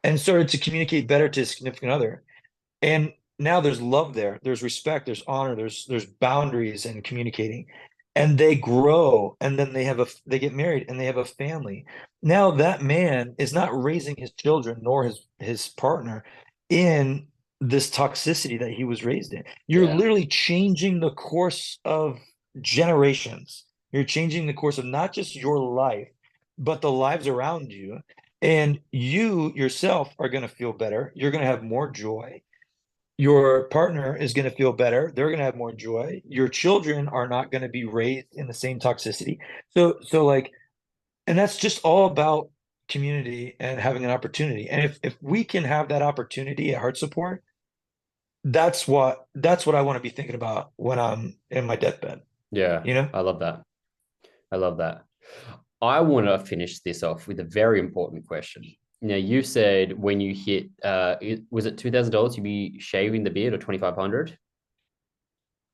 and started to communicate better to his significant other. And now there's love there, there's respect, there's honor, there's boundaries in communicating. And they grow and then they get married and they have a family. Now that man is not raising his children nor his partner in this toxicity that he was raised in. You're Yeah. literally changing the course of generations. You're changing the course of not just your life, but the lives around you, and you yourself are going to feel better. You're going to have more joy. Your partner is going to feel better. They're going to have more joy. Your children are not going to be raised in the same toxicity. So like, and that's just all about community and having an opportunity. And if we can have that opportunity at Heart Support, that's what I want to be thinking about when I'm in my deathbed, Yeah, you know? I love that. I love that. I want to finish this off with a very important question. Now, you said when you hit, was it $2,000, you'd be shaving the beard, or 2,500?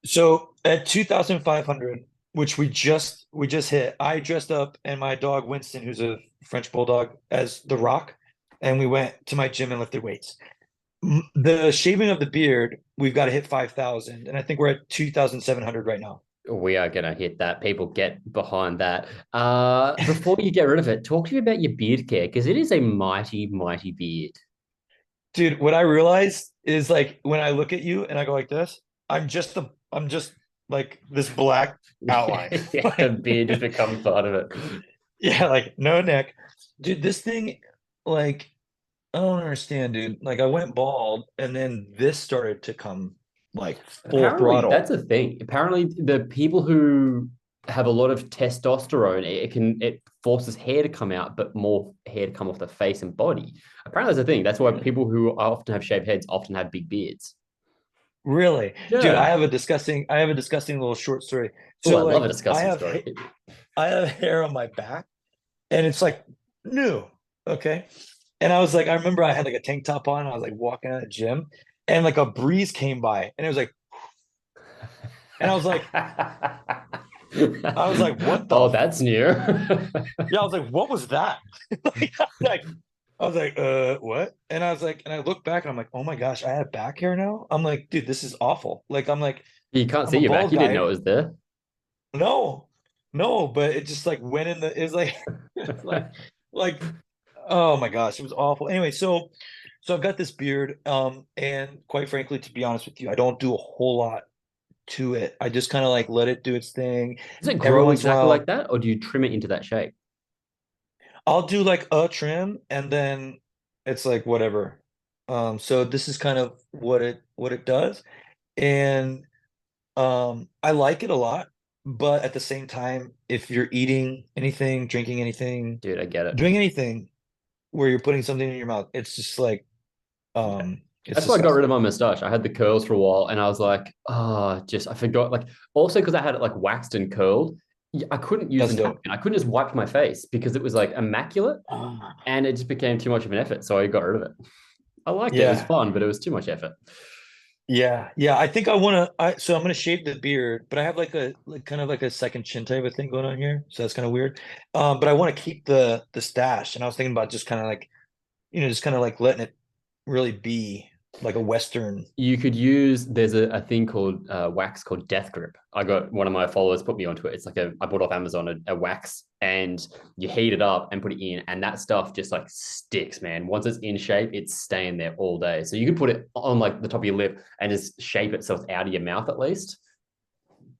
So at 2,500, which we just hit, I dressed up and my dog Winston, who's a French bulldog, as The Rock, and we went to my gym and lifted weights. The shaving of the beard, we've got to hit 5,000, and I think we're at 2,700 right now. We are going to hit that. People get behind that. Before you get rid of it, talk to me about your beard care, because it is a mighty, mighty beard. Dude, what I realize is like when I look at you and I go like this, I'm just like this black outline. Yeah, the Like, beard just becomes part of it. yeah, like no neck. Dude, this thing, like, I don't understand, dude. Like I went bald and then this started to come like full Apparently, throttle. that's a thing. Apparently, the people who have a lot of testosterone, it forces hair to come out, but more hair to come off the face and body. Apparently, that's a thing. That's why Really? people who often have shaved heads often have big beards. Really? Dude, I Yeah. have a disgusting little short story. Oh, I So love a like disgusting story. I have hair on my back and it's like new. Okay. And I was like, I remember I had like a tank top on. I was like walking out of the gym and like a breeze came by and it was like, and I was like, what the, Oh, that's new. yeah, I was like, what was that? Like, I was like, what? And I was like, and I looked back and I'm like, oh my gosh, I have back hair now. I'm like, dude, this is awful. Like, I'm like, You can't I'm see a your back. bald You didn't know guy. it was there. No, no, but it just like went in the, it's like, it's like, oh my gosh, it was awful. Anyway, so I've got this beard, and quite frankly, to be honest with you, I don't do a whole lot to it. I just kind of like let it do its thing. Does it Every grow once in a exactly like while, that, or do you trim it into that shape? I'll do like a trim, and then it's like whatever. So this is kind of what it does, and I like it a lot. But at the same time, if you're eating anything, drinking anything, Dude, I get it. doing anything where you're putting something in your mouth, it's just like Yeah. it's That's why I got rid disgusting. of my mustache. I had the curls for a while, and I was like, oh, just I forgot. Like, also because I had it like waxed and curled, I couldn't use the That's dope. napkin. I couldn't just wipe my face because it was like immaculate, and it just became too much of an effort. So I got rid of it. I liked it. It was Yeah. fun, but it was too much effort. Yeah. Yeah. I think I want to, so I'm going to shave the beard, but I have like kind of like a second chin type of thing going on here. So that's kind of weird. But I want to keep the stash. And I was thinking about just kind of like, just kind of like letting it really be like a Western. You could use there's a thing called wax called Death Grip. I got one of my followers put me onto it. It's like I bought off Amazon a wax, and you heat it up and put it in, and that stuff just like sticks, man. Once it's in shape, it's staying there all day. So you could put it on like the top of your lip and just shape it so it's out of your mouth at least.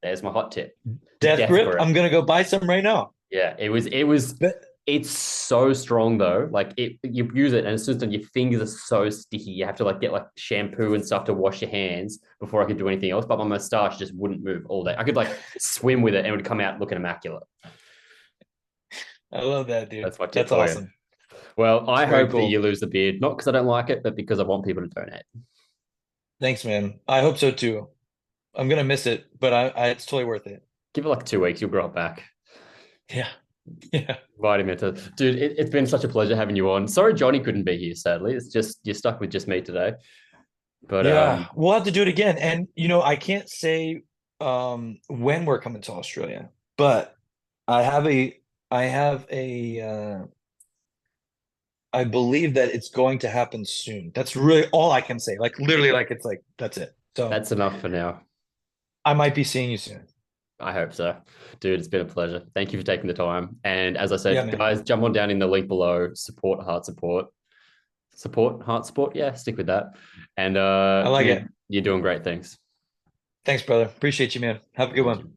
There's my hot tip. Death Death grip. Grip. I'm going to go buy some right now. Yeah, it was But it's so strong though. Like you use it, and as soon as your fingers are so sticky, you have to like get like shampoo and stuff to wash your hands before I could do anything else. But my mustache just wouldn't move all day. I could like swim with it and it would come out looking immaculate. I love that, dude. That's my tip That's for you. awesome. Well, It's I very hope that cool. you lose the beard, not because I don't like it, but because I want people to donate. Thanks, man. I hope so too. I'm going to miss it, but it's totally worth it. Give it like 2 weeks, you'll grow it back. Yeah. Yeah. Vitamin to dude, it's been such a pleasure having you on. Sorry, Johnny couldn't be here, sadly. It's just you're stuck with just me today. But Yeah, we'll have to do it again. And I can't say when we're coming to Australia, but I have a I have a I believe that it's going to happen soon. That's really all I can say. Like literally like it's like that's it. So that's enough for now. I might be seeing you soon. I hope so. Dude, it's been a pleasure. Thank you for taking the time. And as I Yeah, said, man. guys, jump on down in the link below. Support Heart Support. Support Heart Support. Yeah, stick with that. And I like it. you're doing great things. Thanks, brother. Appreciate you, man. Have a good Thank one. you.